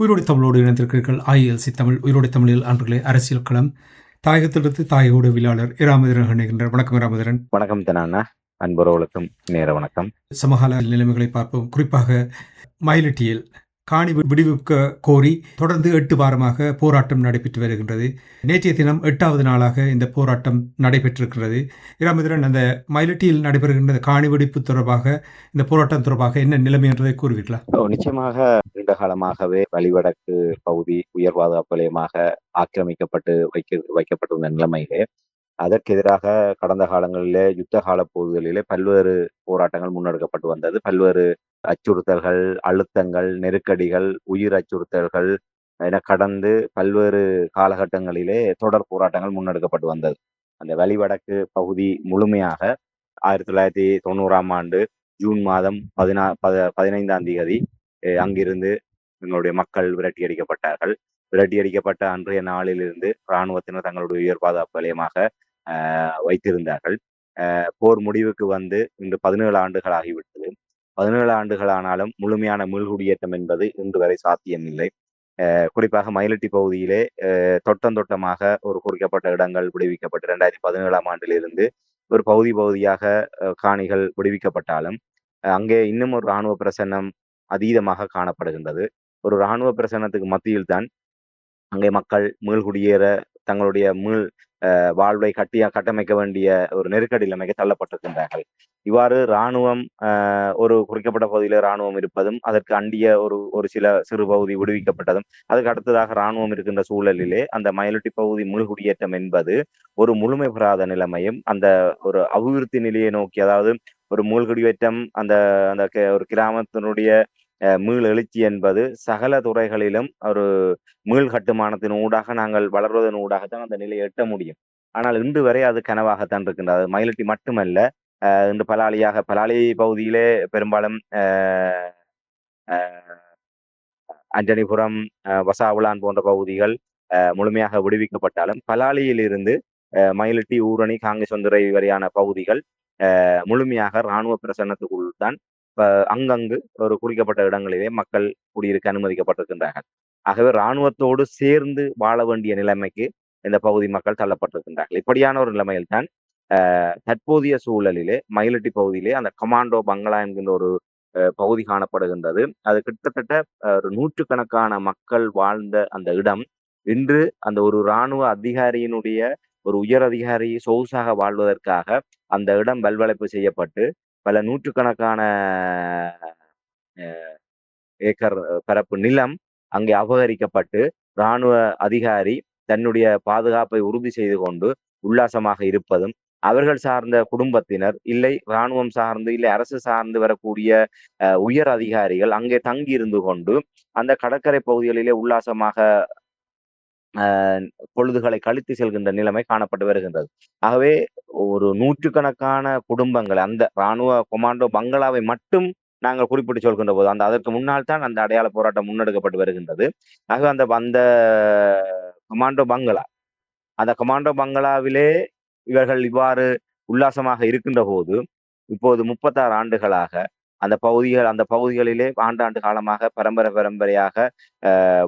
உயிரோடை தமிழோடு இணைந்திருக்கிறீர்கள். IELC தமிழ் உயிரோடை தமிழில் அன்பர்களே, அரசியல் களம் தாயகத்திலிருந்து தாயோடு விழாளர் இராமதிரன் இணைகின்றார். வணக்கம் இராமதிரன். வணக்கம் தனானா, அன்புறவுகளுக்கும் நேர வணக்கம். சமகால நிலைமைகளை பார்ப்போம். குறிப்பாக மயிலிட்டியில் காணி விடுவிக்க கோரி தொடர்ந்து 8 வாரமாக போராட்டம் நடைபெற்று வருகின்றது. நேற்றைய தினம் 8வது நாளாக இந்த போராட்டம் நடைபெற்றிருக்கிறது. இராமதிரன், அந்த மயிலிட்டியில் நடைபெறுகின்ற காணி வெடிப்பு தொடர்பாக, இந்த போராட்டம் தொடர்பாக என்ன நிலைமை என்றதை கூறுவீர்களா? நிச்சயமாக நீண்ட காலமாகவே வலிவடக்கு பகுதி உயர் பாதுகாப்பு வலயமாக ஆக்கிரமிக்கப்பட்டு வைக்கப்பட்டுள்ள நிலைமையிலே அதற்கு எதிராக கடந்த காலங்களிலே யுத்த கால பகுதிகளிலே பல்வேறு போராட்டங்கள் முன்னெடுக்கப்பட்டு வந்தது. பல்வேறு அச்சுறுத்தல்கள், அழுத்தங்கள், நெருக்கடிகள், உயிர் அச்சுறுத்தல்கள் என கடந்து பல்வேறு காலகட்டங்களிலே தொடர் போராட்டங்கள் முன்னெடுக்கப்பட்டு வந்தது. அந்த வலிவடக்கு பகுதி முழுமையாக 1990ஆம் ஆண்டு ஜூன் மாதம் 15ஆம் தேதி அங்கிருந்து எங்களுடைய மக்கள் விரட்டியடிக்கப்பட்டார்கள். விரட்டியடிக்கப்பட்ட அன்றைய நாளிலிருந்து இராணுவத்தினர் தங்களுடைய உயர் பாதுகாப்பு வலயமாக வைத்திருந்தார்கள். போர் முடிவுக்கு வந்து இன்று 17 ஆண்டுகள் ஆகிவிட்டது. 17 ஆண்டுகள் ஆனாலும் முழுமையான மீள்குடியேற்றம் என்பது இன்று வரை சாத்தியமில்லை. குறிப்பாக மயிலிட்டி பகுதியிலே தொட்டமாக ஒரு குறிக்கப்பட்ட இடங்கள் விடுவிக்கப்பட்டு 2017ஆம் ஆண்டிலிருந்து ஒரு பகுதியாக காணிகள் விடுவிக்கப்பட்டாலும் அங்கே இன்னும் ஒரு இராணுவ பிரசன்னம் அதீதமாக காணப்படுகின்றது. ஒரு இராணுவ பிரசன்னத்துக்கு மத்தியில் தான் அங்கே மக்கள் மீள்குடியேற தங்களுடைய வாழ்வை கட்டமைக்க வேண்டிய ஒரு நெருக்கடி நிலைமைக்கு தள்ளப்பட்டிருக்கின்றார்கள். இவ்வாறு இராணுவம் ஒரு குறிக்கப்பட்ட பகுதியில் இராணுவம் இருப்பதும், அதற்கு அண்டிய ஒரு சில சிறு பகுதி விடுவிக்கப்பட்டதும், அதுக்கு அடுத்ததாக இராணுவம் இருக்கின்ற சூழலிலே அந்த மயிலிட்டி பகுதி மீள்குடியேற்றம் என்பது ஒரு முழுமை பெறாத நிலைமையும், அந்த ஒரு அபிவிருத்தி நிலையை நோக்கி, அதாவது ஒரு மீள்குடியேற்றம் அந்த அந்த ஒரு கிராமத்தினுடைய மீள் எழுச்சி என்பது சகல துறைகளிலும் ஒரு மீள் கட்டுமானத்தின் ஊடாக நாங்கள் வளர்வதன் ஊடாகத்தான் அந்த நிலையை எட்ட முடியும். ஆனால் இன்று வரை அது கனவாகத்தான் இருக்கின்றது. மயிலிட்டி மட்டுமல்ல, இன்று பலாலி பகுதியிலே பெரும்பாலும் அஞ்சனிபுரம், வசாவுலான் போன்ற பகுதிகள் முழுமையாக விடுவிக்கப்பட்டாலும் பலாலியில் இருந்து மயிலிட்டி, ஊரணி, காங்கேசந்துறை வரையான பகுதிகள் முழுமையாக இராணுவ பிரசன்னத்துக்குள் தான் அங்கங்கு ஒரு குறிக்கப்பட்ட இடங்களிலே மக்கள் குடியிருக்க அனுமதிக்கப்பட்டிருக்கின்றார்கள். ஆகவே இராணுவத்தோடு சேர்ந்து வாழ வேண்டிய நிலைமைக்கு இந்த பகுதி மக்கள் தள்ளப்பட்டிருக்கின்றார்கள். இப்படியான ஒரு நிலைமையில் தான் தற்போதைய சூழலிலே மயிலிட்டி பகுதியிலே அந்த கமாண்டோ பங்களா என்கின்ற ஒரு பகுதி காணப்படுகின்றது. அது கிட்டத்தட்ட ஒரு நூற்றுக்கணக்கான மக்கள் வாழ்ந்த அந்த இடம் இன்று அந்த ஒரு இராணுவ அதிகாரியினுடைய ஒரு உயர் அதிகாரி சொகுசாக வாழ்வதற்காக அந்த இடம் வல்வளைப்பு செய்யப்பட்டு பல நூற்றுக்கணக்கான ஏக்கர் பரப்பு நிலம் அங்கே அபகரிக்கப்பட்டு இராணுவ அதிகாரி தன்னுடைய பாதுகாப்பை உறுதி செய்து கொண்டு உல்லாசமாக இருப்பதும், அவர்கள் சார்ந்த குடும்பத்தினர் இல்லை இராணுவம் சார்ந்து இல்லை அரசு சார்ந்து வரக்கூடிய உயர் அதிகாரிகள் அங்கே தங்கி இருந்து கொண்டு அந்த கடற்கரை பகுதிகளிலே உல்லாசமாக பொழுதுகளை கழித்து செல்கின்ற நிலைமை காணப்பட்டு வருகின்றது. ஆகவே ஒரு நூற்றுக்கணக்கான குடும்பங்கள் அந்த இராணுவ கொமாண்டோ பங்களாவை மட்டும் நாங்கள் குறிப்பிட்டு சொல்கின்ற போது அதற்கு முன்னால் தான் அந்த அடையாள போராட்டம் முன்னெடுக்கப்பட்டு வருகின்றது. ஆகவே அந்த கமாண்டோ பங்களாவிலே இவர்கள் இவ்வாறு உல்லாசமாக இருக்கின்ற போது இப்போது 36 ஆண்டுகளாக அந்த பகுதிகளிலே ஆண்டாண்டு காலமாக பரம்பரையாக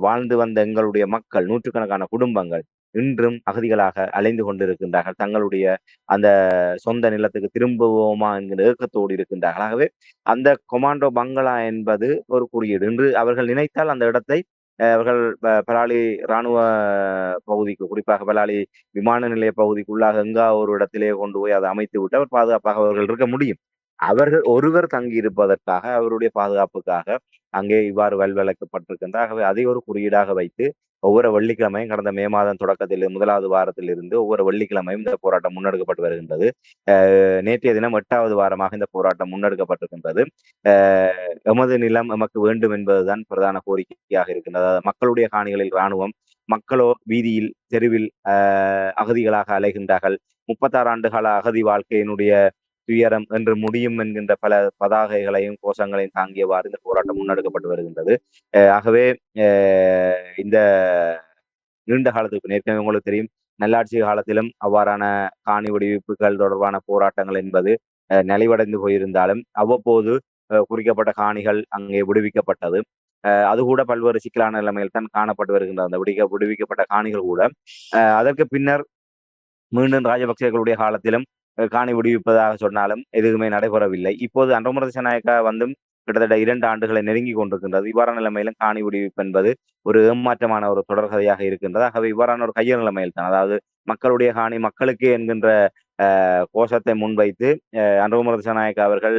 வாழ்ந்து வந்த எங்களுடைய மக்கள், நூற்றுக்கணக்கான குடும்பங்கள் இன்றும் அகதிகளாக அலைந்து கொண்டிருக்கின்றார்கள். தங்களுடைய அந்த சொந்த நிலத்துக்கு திரும்புவோமா என்கிற ஏக்கத்தோடு இருக்கின்றார்கள். ஆகவே அந்த கொமாண்டோ பங்களா என்பது ஒரு குறியீடு. இன்று அவர்கள் நினைத்தால் அந்த இடத்தை அவர்கள் பலாலி இராணுவ பகுதிக்கு, குறிப்பாக பலாலி விமான நிலைய பகுதிக்குள்ளாக ஒரு இடத்திலே கொண்டு போய் அதை அமைத்து விட்டு அவர் பாதுகாப்பாக அவர்கள் இருக்க முடியும். அவர்கள் ஒருவர் தங்கி இருப்பதற்காக, அவருடைய பாதுகாப்புக்காக அங்கே இவ்வாறு வல்விளக்கப்பட்டிருக்கின்றார். ஆகவே அதை ஒரு குறியீடாக வைத்து ஒவ்வொரு வெள்ளிக்கிழமையும் கடந்த மே மாதம் தொடக்கத்தில் 1வது வாரத்தில் இருந்து ஒவ்வொரு வெள்ளிக்கிழமையும் இந்த போராட்டம் முன்னெடுக்கப்பட்டு வருகின்றது. நேற்றைய தினம் 8வது வாரமாக இந்த போராட்டம் முன்னெடுக்கப்பட்டிருக்கின்றது. எமது நிலம் எமக்கு வேண்டும் என்பதுதான் பிரதான கோரிக்கையாக இருக்கின்றது. மக்களுடைய காணிகளில் இராணுவம், மக்களோ வீதியில் தெருவில் அகதிகளாக அலைகின்றார்கள். 36 ஆண்டுகால அகதி வாழ்க்கையினுடைய துயரம் என்று முடியும் என்கின்ற பல பதாகைகளையும் கோஷங்களையும் தாங்கியவாறு இந்த போராட்டம் முன்னெடுக்கப்பட்டு வருகின்றது. ஆகவே இந்த நீண்ட காலத்துக்கு ஏற்கனவே உங்களுக்கு தெரியும், நல்லாட்சி காலத்திலும் அவ்வாறான காணி விடுவிப்புகள் தொடர்பான போராட்டங்கள் என்பது நலிவடைந்து போயிருந்தாலும் அவ்வப்போது குறிக்கப்பட்ட காணிகள் அங்கே விடுவிக்கப்பட்டது. அது கூட பல்வேறு சிக்கலான நிலைமையில் தான் காணப்பட்டு வருகின்ற அந்த விடுவிக்கப்பட்ட காணிகள் கூட அதற்கு பின்னர் மீண்டும் ராஜபக்சேகளுடைய காலத்திலும் காணி விடுவிப்பதாக சொன்னாலும் எதுவுமே நடைபெறவில்லை. இப்போது அனுரகுமார திசாநாயக்கா வந்தும் கிட்டத்தட்ட 2 ஆண்டுகளை நெருங்கிக் கொண்டிருக்கின்றது. இவ்வாறான நிலைமையிலும் காணி விடுவிப்பு என்பது ஒரு ஏமாற்றமான ஒரு தொடர்கதையாக இருக்கின்றது. ஆகவே இவ்வாறான ஒரு கையறு நிலைமையில் தான், அதாவது மக்களுடைய காணி மக்களுக்கே என்கின்ற கோஷத்தை முன்வைத்து அனுரகுமார திசாநாயக்கா அவர்கள்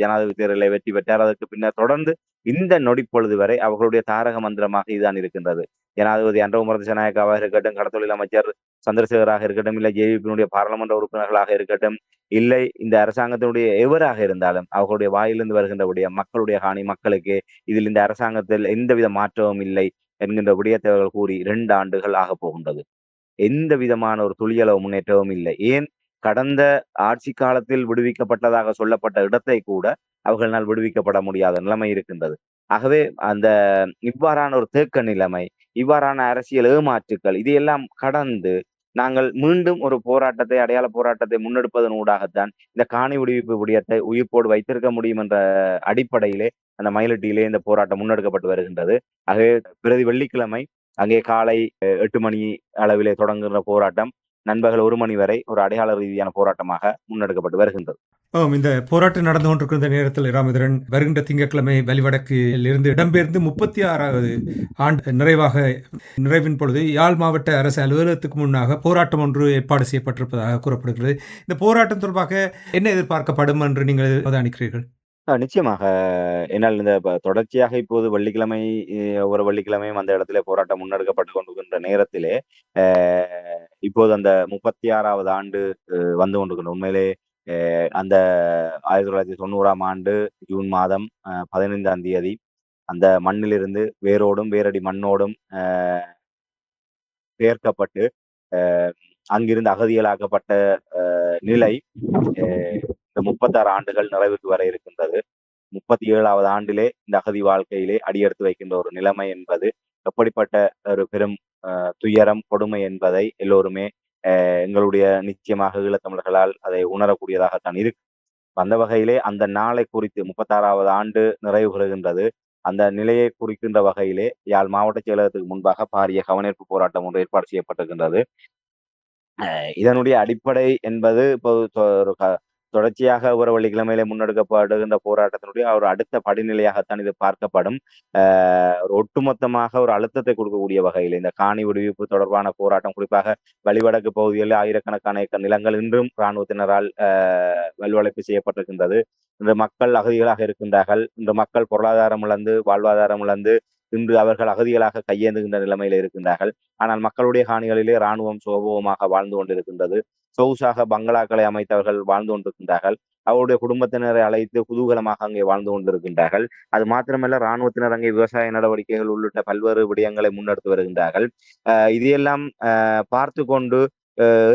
ஜனாதிபதி தேர்தலை வெற்றி பெற்றார். அதற்கு பின்னர் தொடர்ந்து இந்த நொடிப்பொழுது வரை அவர்களுடைய தாரக மந்திரமாக இதுதான் இருக்கின்றது. ஜனாதிபதி அனுரகுமார திசாநாயக்காவாக இருக்கட்டும், கடத்தொழில் அமைச்சர் சந்திரசேகராக இருக்கட்டும், இல்லை ஜேவிபியினுடைய பாராளுமன்ற உறுப்பினர்களாக இருக்கட்டும், இல்லை இந்த அரசாங்கத்தினுடைய எவராக இருந்தாலும் அவர்களுடைய வாயிலிருந்து வருகின்ற விடயம் மக்களுடைய காணி மக்களுக்கு, இதில் இந்த அரசாங்கத்தில் எந்தவித மாற்றமும் இல்லை என்கின்ற விடயத்தை அவர்கள் கூறி 2 ஆண்டுகள் ஆகப் போகின்றது. எந்த விதமான ஒரு துளியளவு முன்னேற்றமும் இல்லை. ஏன் கடந்த ஆட்சி காலத்தில் விடுவிக்கப்பட்டதாக சொல்லப்பட்ட இடத்தை கூட அவர்களால் விடுவிக்கப்பட முடியாத நிலைமை இருக்கின்றது. ஆகவே அந்த இவ்வாறான ஒரு தேக்க நிலைமை, இவ்வாறான அரசியல் ஏமாற்றுக்கள் இதையெல்லாம் கடந்து நாங்கள் மீண்டும் ஒரு போராட்டத்தை, அடையாள போராட்டத்தை முன்னெடுப்பதன் ஊடாகத்தான் இந்த காணி விடுவிப்பு விடயத்தை உயிர்ப்போடு வைத்திருக்க முடியும் என்ற அடிப்படையிலே அந்த மயிலட்டியிலே இந்த போராட்டம் முன்னெடுக்கப்பட்டு வருகின்றது. ஆகவே பிரதி வெள்ளிக்கிழமை அங்கே காலை 8 மணி அளவிலே தொடங்குகிற போராட்டம் நண்பகல் 1 மணி வரை ஒரு அடையாள ரீதியான போராட்டமாக முன்னெடுக்கப்பட்டு வருகின்றது. இந்த போராட்டம் நடந்து கொண்டிருக்கிற நேரத்தில் ராமேந்திரன், வருகின்ற திங்கட்கிழமை வலிவடக்கில் இருந்து இடம்பெயர்ந்து 36வது ஆண்டு நிறைவின் பொழுது யாழ் மாவட்ட அரசு அலுவலகத்துக்கு முன்னாக போராட்டம் ஒன்று ஏற்பாடு செய்யப்பட்டிருப்பதாக கூறப்படுகிறது. இந்த போராட்டம் தொடர்பாக என்ன எதிர்பார்க்கப்படும் என்று நீங்கள் அவதானிக்கிறீர்கள்? நிச்சயமாக. என்னால் இந்த தொடர்ச்சியாக இப்போது வெள்ளிக்கிழமை ஒவ்வொரு வெள்ளிக்கிழமையும் அந்த இடத்திலே போராட்டம் முன்னெடுக்கப்பட்டு கொண்டிருக்கின்ற நேரத்திலே, அ இப்போது அந்த 36வது ஆண்டு வந்து கொண்டிருக்கின்ற உண்மையிலே அந்த 1990ஆம் ஆண்டு ஜூன் மாதம் 15ஆம் தேதி அந்த மண்ணிலிருந்து வேரோடும் வேரடி மண்ணோடும் பெயர்க்கப்பட்டு அங்கிருந்து அகதிகளாக்கப்பட்ட நிலை இந்த 36 ஆண்டுகள் நிறைவுக்கு வர இருக்கின்றது. 37வது ஆண்டிலே இந்த அகதி வாழ்க்கையிலே அடியெடுத்து வைக்கின்ற ஒரு நிலைமை என்பது எப்படிப்பட்ட ஒரு பெரும் துயரம், கொடுமை என்பதை எல்லோருமே எங்களுடைய நிச்சயமாக ஈழத்தமிழர்களால் அதை உணரக்கூடியதாகத்தான் இருக்கு. அந்த வகையிலே அந்த நாளை குறித்து 36வது ஆண்டு நிறைவு பெறுகின்றது. அந்த நிலையை குறிக்கின்ற வகையிலே யாழ் மாவட்ட செயலகத்துக்கு முன்பாக பாரிய கவனிப்பு போராட்டம் ஒன்று ஏற்பாடு செய்யப்பட்டிருக்கின்றது. இதனுடைய அடிப்படை என்பது இப்போ தொடர்ச்சியாக ஒரு வெள்ளிக்கிழமையிலே முன்னெடுக்கப்படுகின்ற போராட்டத்தினுடைய ஒரு அடுத்த படிநிலையாகத்தான் இது பார்க்கப்படும். ஒரு ஒட்டுமொத்தமாக ஒரு அழுத்தத்தை கொடுக்கக்கூடிய வகையில் இந்த காணி விடுவிப்பு தொடர்பான போராட்டம், குறிப்பாக வலிவடக்கு பகுதிகளில் ஆயிரக்கணக்கான ஏக்கர் நிலங்கள் இன்றும் இராணுவத்தினரால் வல்வளைப்பு செய்யப்பட்டிருக்கின்றது. இன்று மக்கள் அகதிகளாக இருக்கின்றார்கள். இன்று மக்கள் பொருளாதாரம் இழந்து, வாழ்வாதாரம் இழந்து இன்று அவர்கள் அகதிகளாக கையேந்துகின்ற நிலைமையில இருக்கின்றார்கள். ஆனால் மக்களுடைய காணிகளிலே இராணுவம் சுகபோகமாக வாழ்ந்து கொண்டிருக்கின்றது. சொகுசாக பங்களாக்களை அமைத்தவர்கள் வாழ்ந்து கொண்டிருக்கின்றார்கள். அவருடைய குடும்பத்தினரை அழைத்து குதூகலமாக அங்கே வாழ்ந்து கொண்டிருக்கின்றார்கள். அது மாத்திரமல்ல, இராணுவத்தினர் அங்கே விவசாய நடவடிக்கைகள் உள்ளிட்ட பல்வேறு விடயங்களை முன்னெடுத்து வருகின்றார்கள். இதையெல்லாம் பார்த்து கொண்டு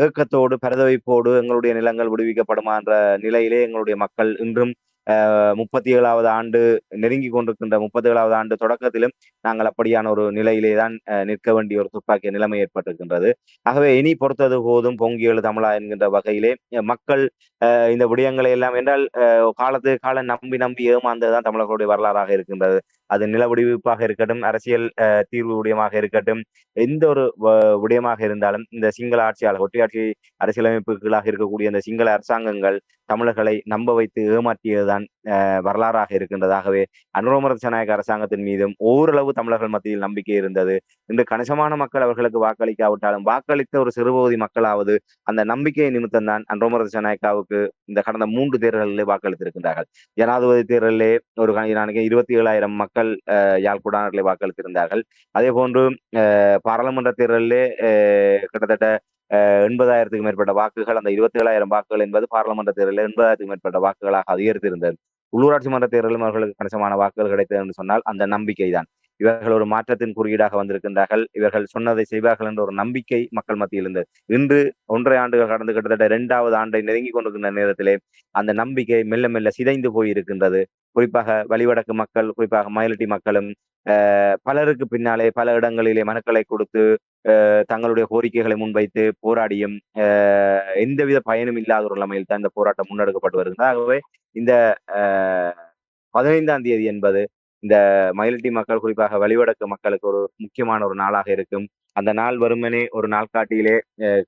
ஏக்கத்தோடு பரதவைப்போடு எங்களுடைய நிலங்கள் விடுவிக்கப்படுமா என்ற நிலையிலே எங்களுடைய மக்கள் இன்றும் 37வது ஆண்டு நெருங்கி கொண்டிருக்கின்ற 37வது ஆண்டு தொடக்கத்திலும் நாங்கள் அப்படியான ஒரு நிலையிலே தான் நிற்க வேண்டிய ஒரு துப்பாக்கிய நிலைமை ஏற்பட்டிருக்கின்றது. ஆகவே இனி பொறுத்தது போதும் பொங்கியெழு தமிழா என்கின்ற வகையிலே மக்கள் இந்த விடயங்களை எல்லாம் என்றால் காலத்துக்கு காலம் நம்பி நம்பி ஏமாந்ததுதான் தமிழர்களுடைய வரலாறாக இருக்கின்றது. அது நில விடுவிப்பாக இருக்கட்டும், அரசியல் தீர்வு விடயமாக இருக்கட்டும், எந்த ஒரு விடயமாக இருந்தாலும் இந்த சிங்கள ஆட்சியாளர் ஒற்றையாட்சி அரசியலமைப்புகளாக இருக்கக்கூடிய இந்த சிங்கள அரசாங்கங்கள் தமிழர்களை நம்ப வைத்து ஏமாற்றியதுதான் வரலாறாக இருக்கின்றதாகவே அனுரகுமார திசாநாயக்க அரசாங்கத்தின் மீதும் ஓரளவு தமிழர்கள் மத்தியில் நம்பிக்கை இருந்தது. இன்று கணிசமான மக்கள் அவர்களுக்கு வாக்களிக்காவிட்டாலும் வாக்களித்த ஒரு சிறுபகுதி மக்களாவது அந்த நம்பிக்கை நிமித்தம் தான் அனுரகுமார திசாநாயக்காவுக்கு இந்த கடந்த 3 தேர்தல்களிலே வாக்களித்திருக்கின்றார்கள். ஜனாதிபதி தேர்தலிலே ஒரு 27,000 மக்கள் யாழ்குடானத்திலே வாக்களித்திருந்தார்கள். அதே போன்று பாராளுமன்ற தேர்தலிலே கிட்டத்தட்ட 80,000க்கும் மேற்பட்ட வாக்குகள், அந்த 27,000 வாக்குகள் என்பது பாராளுமன்ற தேர்தலில் 80,000க்கும் மேற்பட்ட வாக்குகளாக அதிகரித்திருந்தது. உள்ளூராட்சி மன்ற தேர்தலும் அவர்களுக்கு கணிசமான வாக்குகள் கிடைத்தது என்று சொன்னால் அந்த நம்பிக்கை தான். இவர்கள் ஒரு மாற்றத்தின் குறியீடாக வந்திருக்கின்றார்கள், இவர்கள் சொன்னதை செய்வார்கள் என்ற ஒரு நம்பிக்கை மக்கள் மத்தியில் இருந்தது. இன்று 1.5 ஆண்டுகள் கடந்து கிட்டத்தட்ட 2வது ஆண்டை நெருங்கி கொண்டிருக்கின்ற நேரத்திலே அந்த நம்பிக்கை மெல்ல மெல்ல சிதைந்து போயிருக்கின்றது. குறிப்பாக வலிவடக்கு மக்கள், குறிப்பாக மயிலட்டி மக்களும் பலருக்கு பின்னாலே பல இடங்களிலே மனுக்களை கொடுத்து தங்களுடைய கோரிக்கைகளை முன்வைத்து போராடியும் எந்தவித பயனும் இல்லாத ஒரு நிலைமையில் தான் இந்த போராட்டம் முன்னெடுக்கப்பட்டு வருகிறது. ஆகவே இந்த 15ஆம் தேதி என்பது இந்த மயிலிட்டி மக்கள் குறிப்பாக வலிவடக்கு மக்களுக்கு ஒரு முக்கியமான ஒரு நாளாக இருக்கும். அந்த நாள் வெறுமனே ஒரு நாள்காட்டியிலே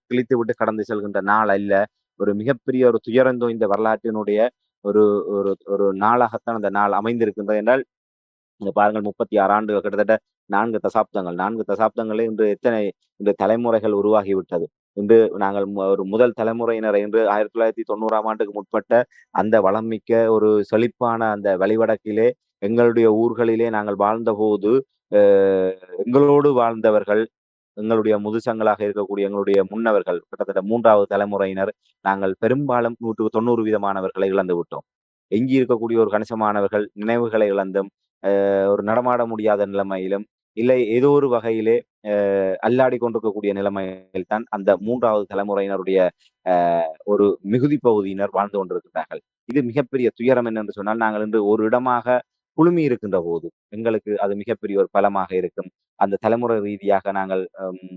கிழித்து விட்டு கடந்து செல்கின்ற நாள் அல்ல. ஒரு மிகப்பெரிய ஒரு துயரந்தோய்ந்த வரலாற்றினுடைய ஒரு ஒரு ஒரு நாளாகத்தான் அந்த நாள் அமைந்திருக்கின்றது என்றால், இங்க பாருங்கள் 36 ஆண்டுகள் கிட்டத்தட்ட 4 தசாப்தங்கள். 4 தசாப்தங்களே இன்று இன்று தலைமுறைகள் உருவாகிவிட்டது. இன்று நாங்கள் ஒரு முதல் தலைமுறையினர் என்று 1990ஆம் ஆண்டுக்கு முற்பட்ட அந்த வளம்மிக்க ஒரு செழிப்பான அந்த வழிவடக்கிலே எங்களுடைய ஊர்களிலே நாங்கள் வாழ்ந்தபோது, அ எங்களோடு வாழ்ந்தவர்கள், எங்களுடைய முதுசங்களாக இருக்கக்கூடிய எங்களுடைய முன்னவர்கள், கிட்டத்தட்ட 3வது தலைமுறையினர், நாங்கள் பெரும்பாலும் 100க்கு 90 வீதமானவர்களை இழந்து விட்டோம். எஞ்சி இருக்கக்கூடிய ஒரு கணிசமானவர்கள் நினைவுகளை இழந்தும், ஒரு நடமாட முடியாத நிலைமையிலும், இல்லை ஏதோ ஒரு வகையிலே அல்லாடிக் கொண்டிருக்கக்கூடிய நிலைமையில் தான் அந்த 3வது தலைமுறையினருடைய அ ஒரு மிகுதி பகுதியினர் வாழ்ந்து கொண்டிருக்கிறார்கள். இது மிகப்பெரிய துயரம் என்னென்று சொன்னால், நாங்கள் இன்று ஒரு இடமாக குழுமி இருக்கின்ற போது, எங்களுக்கு அது மிகப்பெரிய ஒரு பலமாக இருக்கும். அந்த தலைமுறை ரீதியாக நாங்கள்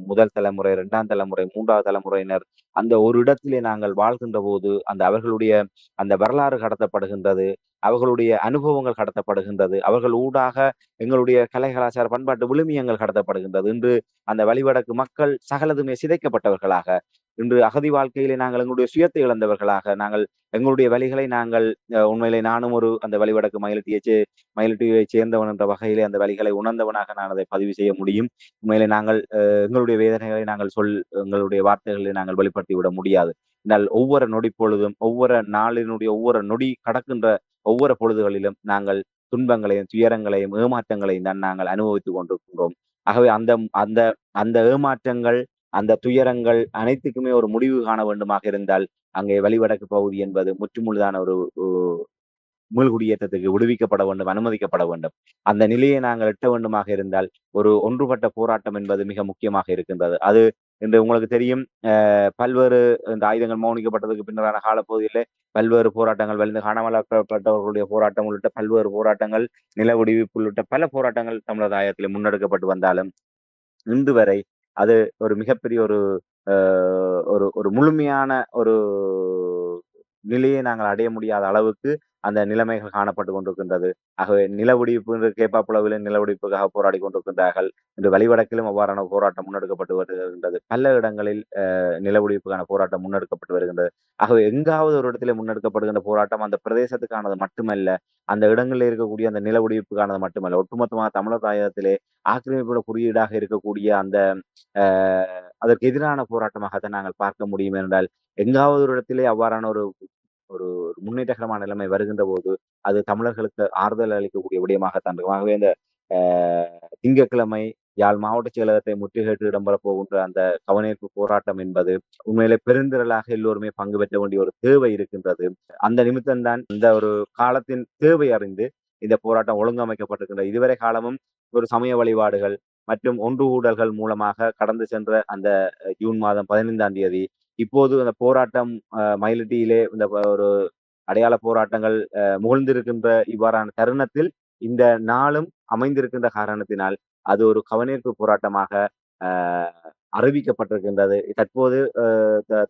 முதல் தலைமுறை, 2ஆம் தலைமுறை, 3வது தலைமுறையினர் அந்த ஒரு இடத்திலே நாங்கள் வாழ்கின்ற போது, அவர்களுடைய அந்த வரலாறு கடத்தப்படுகின்றது. அவர்களுடைய அனுபவங்கள் கடத்தப்படுகின்றது. அவர்கள் ஊடாக எங்களுடைய கலை, கலாச்சார, பண்பாட்டு விழுமியங்கள் கடத்தப்படுகின்றது. இன்று அந்த வழிவடக்கு மக்கள் சகலதுமே சிதைக்கப்பட்டவர்களாக, இன்று அகதி வாழ்க்கையிலே நாங்கள் எங்களுடைய சுயத்தை இழந்தவர்களாக, நாங்கள் எங்களுடைய வழிகளை நாங்கள் உண்மையிலே நானும் ஒரு அந்த வழிவடக்கு மயிலிட்டியைச் சேர்ந்தவன் என்ற வகையிலே அந்த வழிகளை உணர்ந்தவனாக நான் அதை பதிவு செய்ய முடியும். உண்மையிலே நாங்கள் எங்களுடைய வேதனைகளை எங்களுடைய வார்த்தைகளிலே நாங்கள் வெளிப்படுத்தி விட முடியாது. என்றால் ஒவ்வொரு நொடி பொழுதும், ஒவ்வொரு நாளினுடைய ஒவ்வொரு நொடி கடக்கின்ற ஒவ்வொரு பொழுதுகளிலும் நாங்கள் துன்பங்களையும், துயரங்களையும், ஏமாற்றங்களையும் தான் நாங்கள் அனுபவித்துக் கொண்டிருக்கின்றோம். ஆகவே அந்த அந்த அந்த ஏமாற்றங்கள், அந்த துயரங்கள் அனைத்துக்குமே ஒரு முடிவு காண வேண்டுமாக இருந்தால், அங்கே வழிவடக்கு பகுதி என்பது முற்றுமுழுதான ஒரு மீள்குடியேற்றத்துக்கு விடுவிக்கப்பட வேண்டும், அனுமதிக்கப்பட வேண்டும். அந்த நிலையை நாங்கள் எட்ட வேண்டுமாக இருந்தால், ஒரு ஒன்றுபட்ட போராட்டம் என்பது மிக முக்கியமாக இருக்கின்றது. அது இன்று உங்களுக்கு தெரியும், பல்வேறு இந்த ஆயுதங்கள் மௌனிக்கப்பட்டதுக்கு பின்னரான காலப்பகுதியிலே பல்வேறு போராட்டங்கள் வலிந்து காணாமலாக்கப்பட்டவர்களுடைய போராட்டம் உள்ளிட்ட பல்வேறு போராட்டங்கள், நில விடுவிப்பு உள்ளிட்ட பல போராட்டங்கள் தமிழதாயத்திலே முன்னெடுக்கப்பட்டு வந்தாலும், இன்று வரை அது ஒரு மிகப்பெரிய ஒரு அ ஒரு ஒரு முழுமையான ஒரு நிலையை நாங்கள் அடைய முடியாத அளவுக்கு அந்த நிலைமைகள் காணப்பட்டுக் கொண்டிருக்கின்றது. ஆகவே நில விடுவிப்பு என்று கேப்பாப்புலவிலே நில விடுவிப்புக்காக போராடிக் கொண்டிருக்கின்றார்கள். இன்று வழிவடக்கிலும் அவ்வாறான போராட்டம் முன்னெடுக்கப்பட்டு வருகின்றது. பல இடங்களில் நில விடுவிப்புக்கான போராட்டம் முன்னெடுக்கப்பட்டு வருகின்றது. ஆகவே எங்காவது ஒரு இடத்திலே முன்னெடுக்கப்படுகின்ற போராட்டம் அந்த பிரதேசத்துக்கானது மட்டுமல்ல, அந்த இடங்களில் இருக்கக்கூடிய அந்த நில விடுவிப்புக்கானது மட்டுமல்ல, ஒட்டுமொத்தமாக தமிழர் தாயகத்திலே ஆக்கிரமிப்புட குறியீடாக இருக்கக்கூடிய அந்த அ அதற்கு எதிரான போராட்டமாகத்தான் நாங்கள் பார்க்க முடியும் என்றால், எங்காவது ஒரு இடத்திலே அவ்வாறான ஒரு ஒரு முன்னேற்றகரமான நிலைமை வருகின்ற போது, அது தமிழர்களுக்கு ஆறுதல் அளிக்கக்கூடிய விடயமாகத்தான் இருக்கும். ஆகவே இந்த அ திங்கட்கிழமை யாழ் மாவட்ட செயலகத்தை முற்றுகையிட்டு இடம்பெறப் போகின்ற அந்த கவனஈர்ப்பு போராட்டம் என்பது, உண்மையிலே பெருந்திரளாக எல்லோருமே பங்கு பெற்ற வேண்டிய ஒரு தேவை இருக்கின்றது. அந்த நிமித்தம் தான் இந்த ஒரு காலத்தின் தேவை அறிந்து இந்த போராட்டம் ஒழுங்கமைக்கப்பட்டிருக்கின்றது. இதுவரை காலமும் ஒரு சமய வழிபாடுகள் மற்றும் ஒன்று கூடல்கள் மூலமாக கடந்து சென்ற அந்த ஜூன் மாதம் 15ஆம் தேதி, இப்போது அந்த போராட்டம் மயிலிட்டியிலே ஒரு அடையாள போராட்டங்கள் முகழ்ந்திருக்கின்ற இவ்வாறான தருணத்தில், இந்த நாளும் அமைந்திருக்கின்ற காரணத்தினால், அது ஒரு கவனீர்ப்பு போராட்டமாக அ அறிவிக்கப்பட்டிருக்கின்றது. தற்போது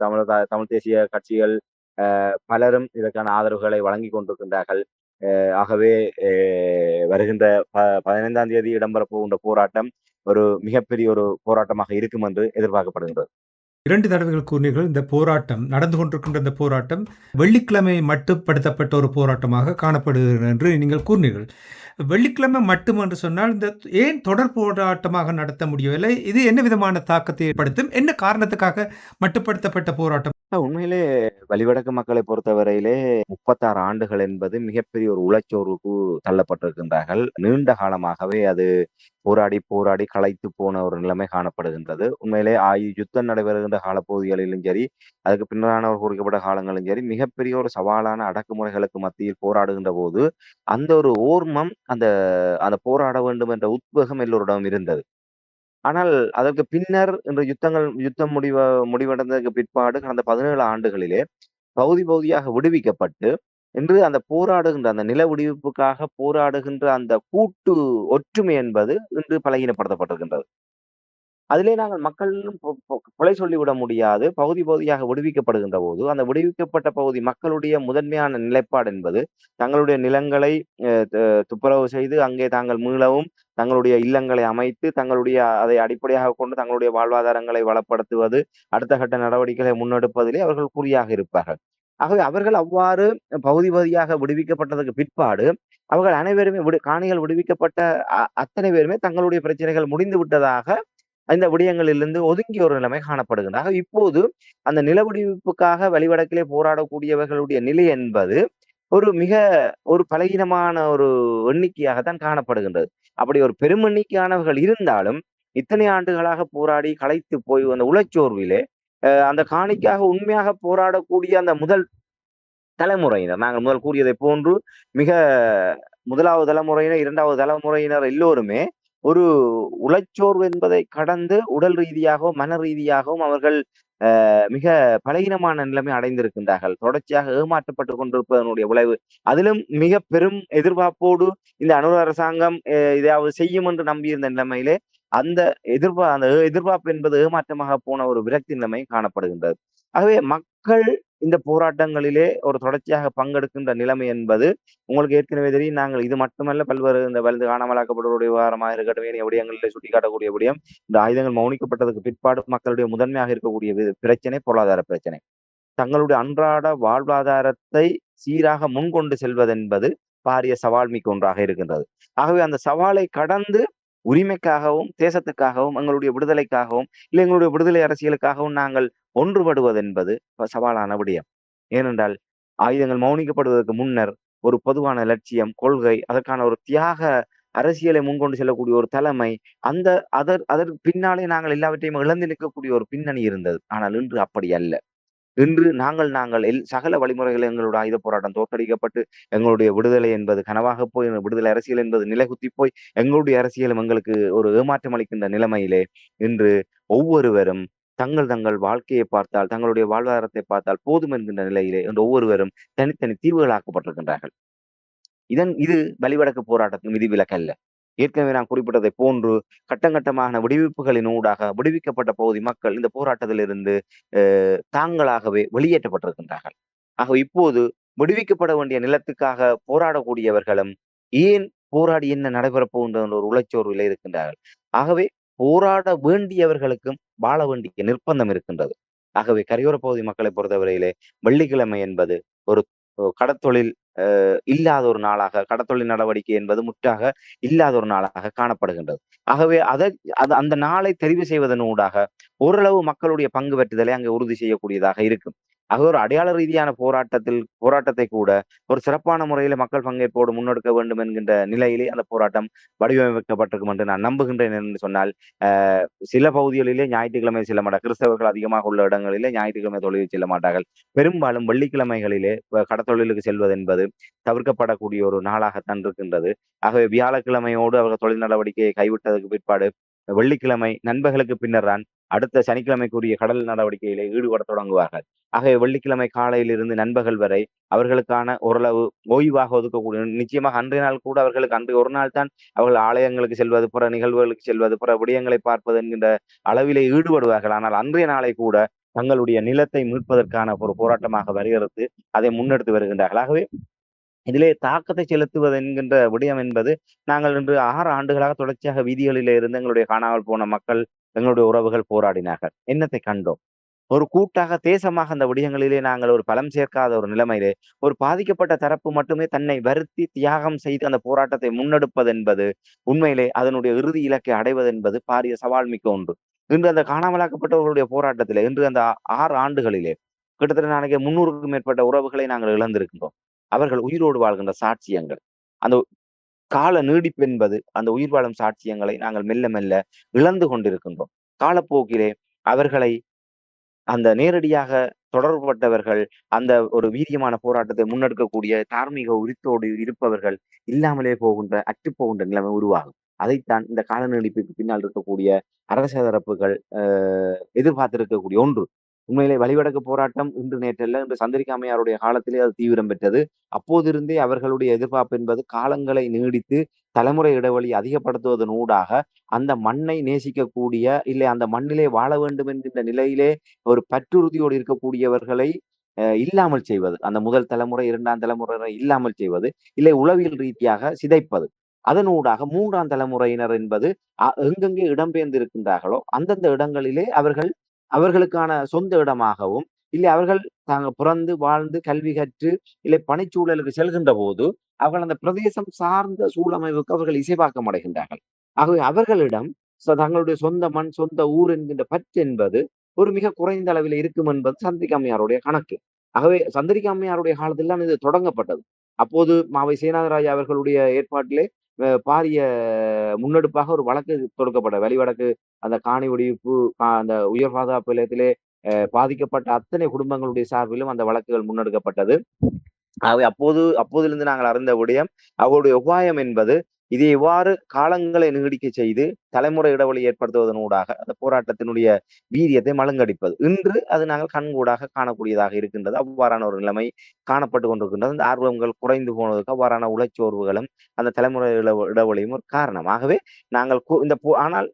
தமிழ் தேசிய கட்சிகள் பலரும் இதற்கான ஆதரவுகளை வழங்கிக் கொண்டிருக்கின்றார்கள். ஆகவே அ வருகின்ற 15ஆம் தேதி இடம்பெறப் போகின்ற போராட்டம் ஒரு மிகப்பெரிய ஒரு போராட்டமாக இருக்கும் என்று எதிர்பார்க்கப்படுகின்றது. 2 தடவைகள் கூறினீர்கள். இந்த போராட்டம் நடந்து கொண்டிருக்கின்ற இந்த போராட்டம் வெள்ளிக்கிழமை மட்டுப்படுத்தப்பட்ட ஒரு போராட்டமாக காணப்படுகிறது என்று நீங்கள் கூறினீர்கள். வெள்ளிக்கிழமை மட்டும் என்று சொன்னால், இந்த ஏன் தொடர் போராட்டமாக நடத்த முடியவில்லை? இது என்ன விதமான தாக்கத்தை ஏற்படுத்தும்? என்ன காரணத்துக்காக மட்டுப்படுத்தப்பட்ட போராட்டம்? உண்மையிலே வலிவடக்கு மக்களை பொறுத்தவரையிலே 36 ஆண்டுகள் என்பது மிகப்பெரிய ஒரு உளச்சோர்வுக்கு தள்ளப்பட்டிருக்கின்றார்கள். நீண்ட காலமாகவே அது போராடி, போராடி களைத்து போன ஒரு நிலைமை காணப்படுகின்றது. உண்மையிலே யுத்தம் நடைபெறுகின்ற காலப்பகுதிகளிலும் சரி, அதுக்கு பின்னரான குறிக்கப்பட்ட காலங்களிலும் சரி, மிகப்பெரிய ஒரு சவாலான அடக்குமுறைகளுக்கு மத்தியில் போராடுகின்ற போது, அந்த ஒரு ஓர்மம் அந்த அந்த போராட வேண்டும் என்ற உத்வேகம் எல்லோரிடமும் இருந்தது. ஆனால் அதற்கு பின்னர் இந்த யுத்தம் முடிவடைந்ததற்கு பிற்பாடு கடந்த 17 ஆண்டுகளிலே பகுதி பகுதியாக விடுவிக்கப்பட்டு, இன்று அந்த போராடுகின்ற அந்த நில விடுவிப்புக்காக போராடுகின்ற அந்த கூட்டு ஒற்றுமை என்பது இன்று பலகீனப்படுத்தப்பட்டிருக்கின்றது. அதிலே நாங்கள் மக்களும் பிழை சொல்லிவிட முடியாது. பகுதி பகுதியாக விடுவிக்கப்படுகின்ற போது, அந்த விடுவிக்கப்பட்ட பகுதி மக்களுடைய முதன்மையான நிலைப்பாடு என்பது, தங்களுடைய நிலங்களை அ த துப்புரவு செய்து, அங்கே தாங்கள் மீளவும் தங்களுடைய இல்லங்களை அமைத்து, தங்களுடைய அதை அடிப்படையாகக் கொண்டு தங்களுடைய வாழ்வாதாரங்களை வளப்படுத்துவது, அடுத்த கட்ட நடவடிக்கைகளை முன்னெடுப்பதிலே அவர்கள் குறியாக இருப்பார்கள். ஆகவே அவர்கள் அவ்வாறு பகுதி பகுதியாக விடுவிக்கப்பட்டதற்கு பிற்பாடு, அவர்கள் அனைவருமே காணிகள் விடுவிக்கப்பட்ட அத்தனை பேருமே தங்களுடைய பிரச்சனைகள் முடிந்து விட்டதாக இந்த விடயங்களிலிருந்து ஒதுங்கிய ஒரு நிலைமை காணப்படுகின்றது. ஆக இப்போது அந்த நில விடுவிப்புக்காக வழிவடக்கிலே போராடக்கூடியவர்களுடைய நிலை என்பது மிக ஒரு பலகீனமான ஒரு எண்ணிக்கையாகத்தான் காணப்படுகின்றது. அப்படி ஒரு பெரும் எண்ணிக்கையானவர்கள் இருந்தாலும், இத்தனை ஆண்டுகளாக போராடி களைத்து போய் அந்த உளச்சோர்விலே, அந்த காணிக்காக உண்மையாக போராடக்கூடிய அந்த முதல் தலைமுறையினர், நாங்கள் முதல் கூறியதைப் போன்று மிக 1வது தலைமுறையினர், 2வது தலைமுறையினர் எல்லோருமே ஒரு உளச்சோர்வு என்பதை கடந்து உடல் ரீதியாகவும், மன ரீதியாகவும் அவர்கள் மிக பலகீனமான நிலைமை அடைந்திருக்கின்றார்கள். தொடர்ச்சியாக ஏமாற்றப்பட்டுக் கொண்டிருப்பதனுடைய விளைவு. அதிலும் மிக பெரும் எதிர்பார்ப்போடு இந்த அனுர அரசாங்கம் இதையாவது செய்யும் என்று நம்பியிருந்த நிலைமையிலே, அந்த அந்த எதிர்பார்ப்பு என்பது ஏமாற்றமாக போன ஒரு விரக்தி நிலைமை காணப்படுகின்றது. ஆகவே மக்கள் இந்த போராட்டங்களிலே ஒரு தொடர்ச்சியாக பங்கெடுக்கின்ற நிலைமை என்பது உங்களுக்கு ஏற்கனவே தெரியும். நாங்கள் இது மட்டுமல்ல, பல்வேறு இந்த வலது காணாமலாக்கப்பட்டவருடைய விவகாரமாக இருக்கட்டும், ஏனைய விடயங்களிலே சுட்டிக்காட்டக்கூடிய விடயம், இந்த ஆயுதங்கள் மௌனிக்கப்பட்டதற்கு பிற்பாடு மக்களுடைய முதன்மையாக இருக்கக்கூடிய பிரச்சனை பொருளாதார பிரச்சனை. தங்களுடைய அன்றாட வாழ்வாதாரத்தை சீராக முன்கொண்டு செல்வதென்பது பாரிய சவால் மிக்க ஒன்றாக இருக்கின்றது. ஆகவே அந்த சவாலை கடந்து உரிமைக்காகவும், தேசத்துக்காகவும், எங்களுடைய விடுதலைக்காகவும், இல்லை எங்களுடைய விடுதலை அரசியலுக்காகவும் நாங்கள் ஒன்றுபடுவதென்பது சவாலான விடயம். ஏனென்றால் ஆயுதங்கள் மௌனிக்கப்படுவதற்கு முன்னர் ஒரு பொதுவான லட்சியம், கொள்கை, அதற்கான ஒரு தியாக அரசியலை முன்கொண்டு செல்லக்கூடிய ஒரு தலைமை, அந்த அதற்கு பின்னாலே நாங்கள் எல்லாவற்றையும் இழந்து நிற்கக்கூடிய ஒரு பின்னணி இருந்தது. ஆனால் இன்று அப்படி அல்ல. இன்று நாங்கள் சகல வழிமுறைகள் எங்களுடைய ஆயுத போராட்டம் தோற்கடிக்கப்பட்டு, எங்களுடைய விடுதலை என்பது கனவாக போய், விடுதலை அரசியல் என்பது நிலைகுத்தி போய், எங்களுடைய அரசியலும் எங்களுக்கு ஒரு ஏமாற்றம் அளிக்கின்ற நிலைமையிலே, இன்று ஒவ்வொருவரும் தங்கள் வாழ்க்கையை பார்த்தால், தங்களுடைய வாழ்வாதாரத்தை பார்த்தால் போதும் என்கின்ற நிலையிலே இன்று ஒவ்வொருவரும் தனித்தனி தீர்வுகளாக்கப்பட்டிருக்கின்றார்கள். இது வழிவடக்கு போராட்டத்தின் விதிவிலக்கல்ல. ஏற்கனவே நான் குறிப்பிட்டதைப் போன்று கட்டங்கட்டமான விடுவிப்புகளின் ஊடாக விடுவிக்கப்பட்ட பகுதி மக்கள் இந்த போராட்டத்திலிருந்து தாங்களாகவே வெளியேற்றப்பட்டிருக்கின்றார்கள். ஆக இப்போது விடுவிக்கப்பட வேண்டிய நிலத்துக்காக போராடக்கூடியவர்களும் ஏன் போராடி என்ன நடைபெறப் போகின்ற ஒரு உளச்சோர்விலே இருக்கின்றார்கள். ஆகவே போராட வேண்டியவர்களுக்கும் வாழ வேண்டிய நிர்பந்தம் இருக்கின்றது. ஆகவே கரையோர பகுதி மக்களை பொறுத்தவரையிலே வெள்ளிக்கிழமை என்பது ஒரு கடத்தொழில் இல்லாத ஒரு நாளாக, கடத்தொழில் நடவடிக்கை என்பது முற்றாக இல்லாத ஒரு நாளாக காணப்படுகின்றது. ஆகவே அந்த நாளை தெரிவு செய்வதன் ஊடாக ஓரளவு மக்களுடைய பங்கு பெற்றுதலை அங்கே உறுதி செய்யக்கூடியதாக இருக்கும். ஆக ஒரு அடையாள ரீதியான போராட்டத்தை கூட ஒரு சிறப்பான முறையில மக்கள் பங்கேற்போடு முன்னெடுக்க வேண்டும் என்கின்ற நிலையிலே அந்த போராட்டம் வடிவமைக்கப்பட்டிருக்கும் என்று நான் நம்புகின்றேன். என்று சொன்னால், சில பகுதிகளிலே ஞாயிற்றுக்கிழமை செல்ல மாட்டார்கள். கிறிஸ்தவர்கள் அதிகமாக உள்ள இடங்களிலே ஞாயிற்றுக்கிழமை தொழிலுக்கு செல்ல மாட்டார்கள். பெரும்பாலும் வெள்ளிக்கிழமைகளிலே கடத்தொழிலுக்கு செல்வது என்பது தவிர்க்கப்படக்கூடிய ஒரு நாளாகத்தான் இருக்கின்றது. ஆகவே வியாழக்கிழமையோடு அவர்கள் தொழில் நடவடிக்கையை கைவிட்டதற்கு பிற்பாடு வெள்ளிக்கிழமை நண்பர்களுக்கு பின்னர் தான் அடுத்த சனிக்கிழமைக்குரிய கடல் நடவடிக்கையிலே ஈடுபட தொடங்குவார்கள். ஆகவே வெள்ளிக்கிழமை காலையிலிருந்து நண்பகல் வரை அவர்களுக்கான ஓரளவு ஓய்வாக ஒதுக்கக்கூடிய, நிச்சயமாக அன்றைய நாள் கூட அவர்களுக்கு அன்றைய ஒரு நாள் தான் அவர்கள் ஆலயங்களுக்கு செல்வது, பிற நிகழ்வுகளுக்கு செல்வது, பிற விடயங்களை பார்ப்பது என்கின்ற அளவிலே ஈடுபடுவார்கள். ஆனால் அன்றைய நாளை கூட தங்களுடைய நிலத்தை மீட்பதற்கான ஒரு போராட்டமாக வரையறுத்து அதை முன்னெடுத்து வருகின்றார்கள். ஆகவே இதிலே தாக்கத்தை செலுத்துவது என்கின்ற விடயம் என்பது, நாங்கள் இன்று 6 ஆண்டுகளாக தொடர்ச்சியாக வீதிகளிலே இருந்து எங்களுடைய காணாமல் போன மக்கள், எங்களுடைய உறவுகள் போராடினார்கள். என்னத்தை கண்டோம்? ஒரு கூட்டாக தேசமாக அந்த விடயங்களிலே நாங்கள் ஒரு பலம் சேர்க்காத ஒரு நிலைமையிலே, ஒரு பாதிக்கப்பட்ட தரப்பு மட்டுமே தன்னை வருத்தி தியாகம் செய்து அந்த போராட்டத்தை முன்னெடுப்பது என்பது, உண்மையிலே அதனுடைய இறுதி இலக்கை அடைவது என்பது பாரிய சவால் மிக்க ஒன்று. இன்று அந்த காணாமலாக்கப்பட்டவர்களுடைய போராட்டத்திலே, இன்று அந்த 6 ஆண்டுகளிலே கிட்டத்தட்ட நாளைக்கு 300க்கும் மேற்பட்ட உறவுகளை நாங்கள் இழந்திருக்கின்றோம். அவர்கள் உயிரோடு வாழ்கின்ற சாட்சியங்கள். அந்த கால நீடிப்பு என்பது, அந்த உயிர் வாழும் சாட்சியங்களை நாங்கள் மெல்ல மெல்ல இழந்து கொண்டிருக்கின்றோம். காலப்போக்கிலே அவர்களை அந்த நேரடியாக தொடர்புபட்டவர்கள், அந்த ஒரு வீரியமான போராட்டத்தை முன்னெடுக்கக்கூடிய தார்மீக உரித்தோடு இருப்பவர்கள் இல்லாமலே அற்றுப்போகின்ற நிலைமை உருவாகும். அதைத்தான் இந்த கால நீடிப்புக்கு பின்னால் இருக்கக்கூடிய அரச தரப்புகள் எதிர்பார்த்திருக்கக்கூடிய ஒன்று. உண்மையிலே வழிவடக்கு போராட்டம் இன்று நேற்றல்ல, இன்று சந்திரிகா அம்மையாருடைய காலத்திலே அது தீவிரம் பெற்றது. அப்போதிருந்தே அவர்களுடைய எதிர்பார்ப்பு என்பது காலங்களை நீடித்து தலைமுறை இடைவெளி அதிகப்படுத்துவதன் ஊடாக அந்த மண்ணை நேசிக்கக்கூடிய, இல்லை அந்த மண்ணிலே வாழ வேண்டும் என்கின்ற நிலையிலே ஒரு பற்றுறுதியோடு இருக்கக்கூடியவர்களை இல்லாமல் செய்வது. அந்த முதல் தலைமுறை, 2ஆம் தலைமுறையினர் இல்லாமல் செய்வது, இல்லை உளவியல் ரீதியாக சிதைப்பது. அதனூடாக 3ஆம் தலைமுறையினர் என்பது எங்கெங்கே இடம்பெயர்ந்து இருக்கின்றார்களோ அந்தந்த இடங்களிலே அவர்கள் அவர்களுக்கான சொந்த இடமாகவும், இல்லை அவர்கள் தாங்க பிறந்து வாழ்ந்து கல்வி கற்று, இல்லை பணிச்சூழலுக்கு செல்கின்ற போது அவர்கள் அந்த பிரதேசம் சார்ந்த சூழமைவுக்கு அவர்கள் இசைவாக்கம் அடைகின்றார்கள். ஆகவே அவர்களிடம் தங்களுடைய சொந்த மண், சொந்த ஊர் என்கின்ற பற்று என்பது ஒரு மிக குறைந்த அளவில் இருக்கும் என்பது சந்திரிகா அம்மையாருடைய கணக்கு. ஆகவே சந்திரிகா அம்மையாருடைய காலத்தில் தான் இது தொடங்கப்பட்டது. அப்போது மாவை சேனாதிராஜா அவர்களுடைய ஏற்பாட்டிலே பாரிய முன்னெடுப்பாக ஒரு வழக்கு தொடுக்கப்பட்டது. வழிவடக்கு அந்த காணி வெடிப்பு, அந்த உயர் பாதுகாப்பு நிலையத்திலே பாதிக்கப்பட்ட அத்தனை குடும்பங்களுடைய சார்பிலும் அந்த வழக்குகள் முன்னெடுக்கப்பட்டது. ஆகவே அப்போதிலிருந்து நாங்கள் அறிந்த விடயம், அவருடைய உபாயம் என்பது இதை எவ்வாறு காலங்களை நீடிக்க செய்து தலைமுறை இடைவெளி ஏற்படுத்துவதனூடாக அந்த போராட்டத்தினுடைய வீரியத்தை மழுங்கடிப்பது. இன்று அது நாங்கள் கண்கூடாக காணக்கூடியதாக இருக்கின்றது. அவ்வாறான ஒரு நிலைமை காணப்பட்டு கொண்டிருக்கின்றது. அந்த ஆர்வங்கள் குறைந்து போனதுக்கு அவ்வாறான உளைச்சோர்வுகளும் அந்த தலைமுறை இடைவெளியும் ஒரு காரணம். ஆகவே நாங்கள் ஆனால்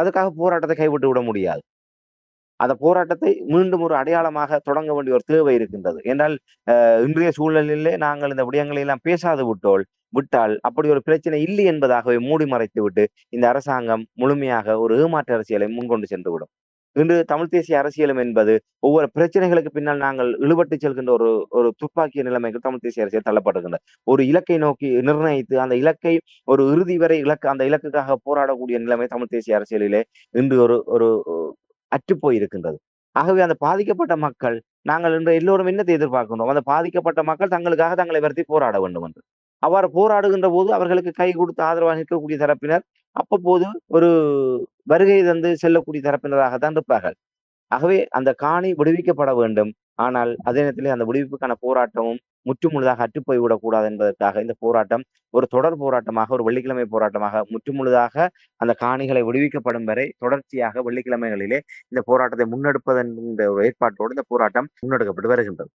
அதுக்காக போராட்டத்தை கைவிட்டு விட முடியாது. அந்த போராட்டத்தை மீண்டும் ஒரு அடையாளமாக தொடங்க வேண்டிய ஒரு தேவை இருக்கின்றது. என்றால் இன்றைய சூழலிலே நாங்கள் இந்த விடயங்களை எல்லாம் பேசாது விட்டால் அப்படி ஒரு பிரச்சனை இல்லை என்பதாகவே மூடி மறைத்து விட்டு இந்த அரசாங்கம் முழுமையாக ஒரு ஏமாற்று அரசியலை முன்கொண்டு சென்று விடும். இன்று தமிழ் தேசிய அரசியலும் என்பது ஒவ்வொரு பிரச்சனைகளுக்கு பின்னால் நாங்கள் இழுபட்டு செல்கின்ற ஒரு ஒரு துப்பாக்கிய நிலைமைக்கு தமிழ் தேசிய அரசியல் தள்ளப்படுகின்ற ஒரு இலக்கை நோக்கி நிர்ணயித்து அந்த இலக்கை ஒரு இறுதி வரை அந்த இலக்குக்காக போராடக்கூடிய நிலைமை தமிழ் தேசிய அரசியலிலே இன்று ஒரு ஒரு அற்றுப்போய் இருக்கின்றது. ஆகவே அந்த பாதிக்கப்பட்ட மக்கள், நாங்கள் இன்று எல்லோரும் என்னத்தை எதிர்பார்க்கின்றோம்? அந்த பாதிக்கப்பட்ட மக்கள் தங்களுக்காக தங்களை வருத்தி போராட வேண்டும் என்று. அவ்வாறு போராடுகின்ற போது அவர்களுக்கு கை கொடுத்து ஆதரவாக நிற்கக்கூடிய தரப்பினர் அவ்வப்போது ஒரு வருகை தந்து செல்லக்கூடிய தரப்பினராகத்தான் இருப்பார்கள். ஆகவே அந்த காணி விடுவிக்கப்பட வேண்டும். ஆனால் அதே நேரத்திலே அந்த விடுவிப்புக்கான போராட்டமும் முற்றுமுழுதாக அற்றுப்போய் விடக்கூடாது என்பதற்காக இந்த போராட்டம் ஒரு தொடர் போராட்டமாக, ஒரு வெள்ளிக்கிழமை போராட்டமாக முற்றுமுழுதாக அந்த காணிகளை விடுவிக்கப்படும் வரை தொடர்ச்சியாக வெள்ளிக்கிழமைகளிலே இந்த போராட்டத்தை முன்னெடுப்பதன் ஒரு ஏற்பாட்டோடு இந்த போராட்டம் முன்னெடுக்கப்பட்டு வருகின்றது.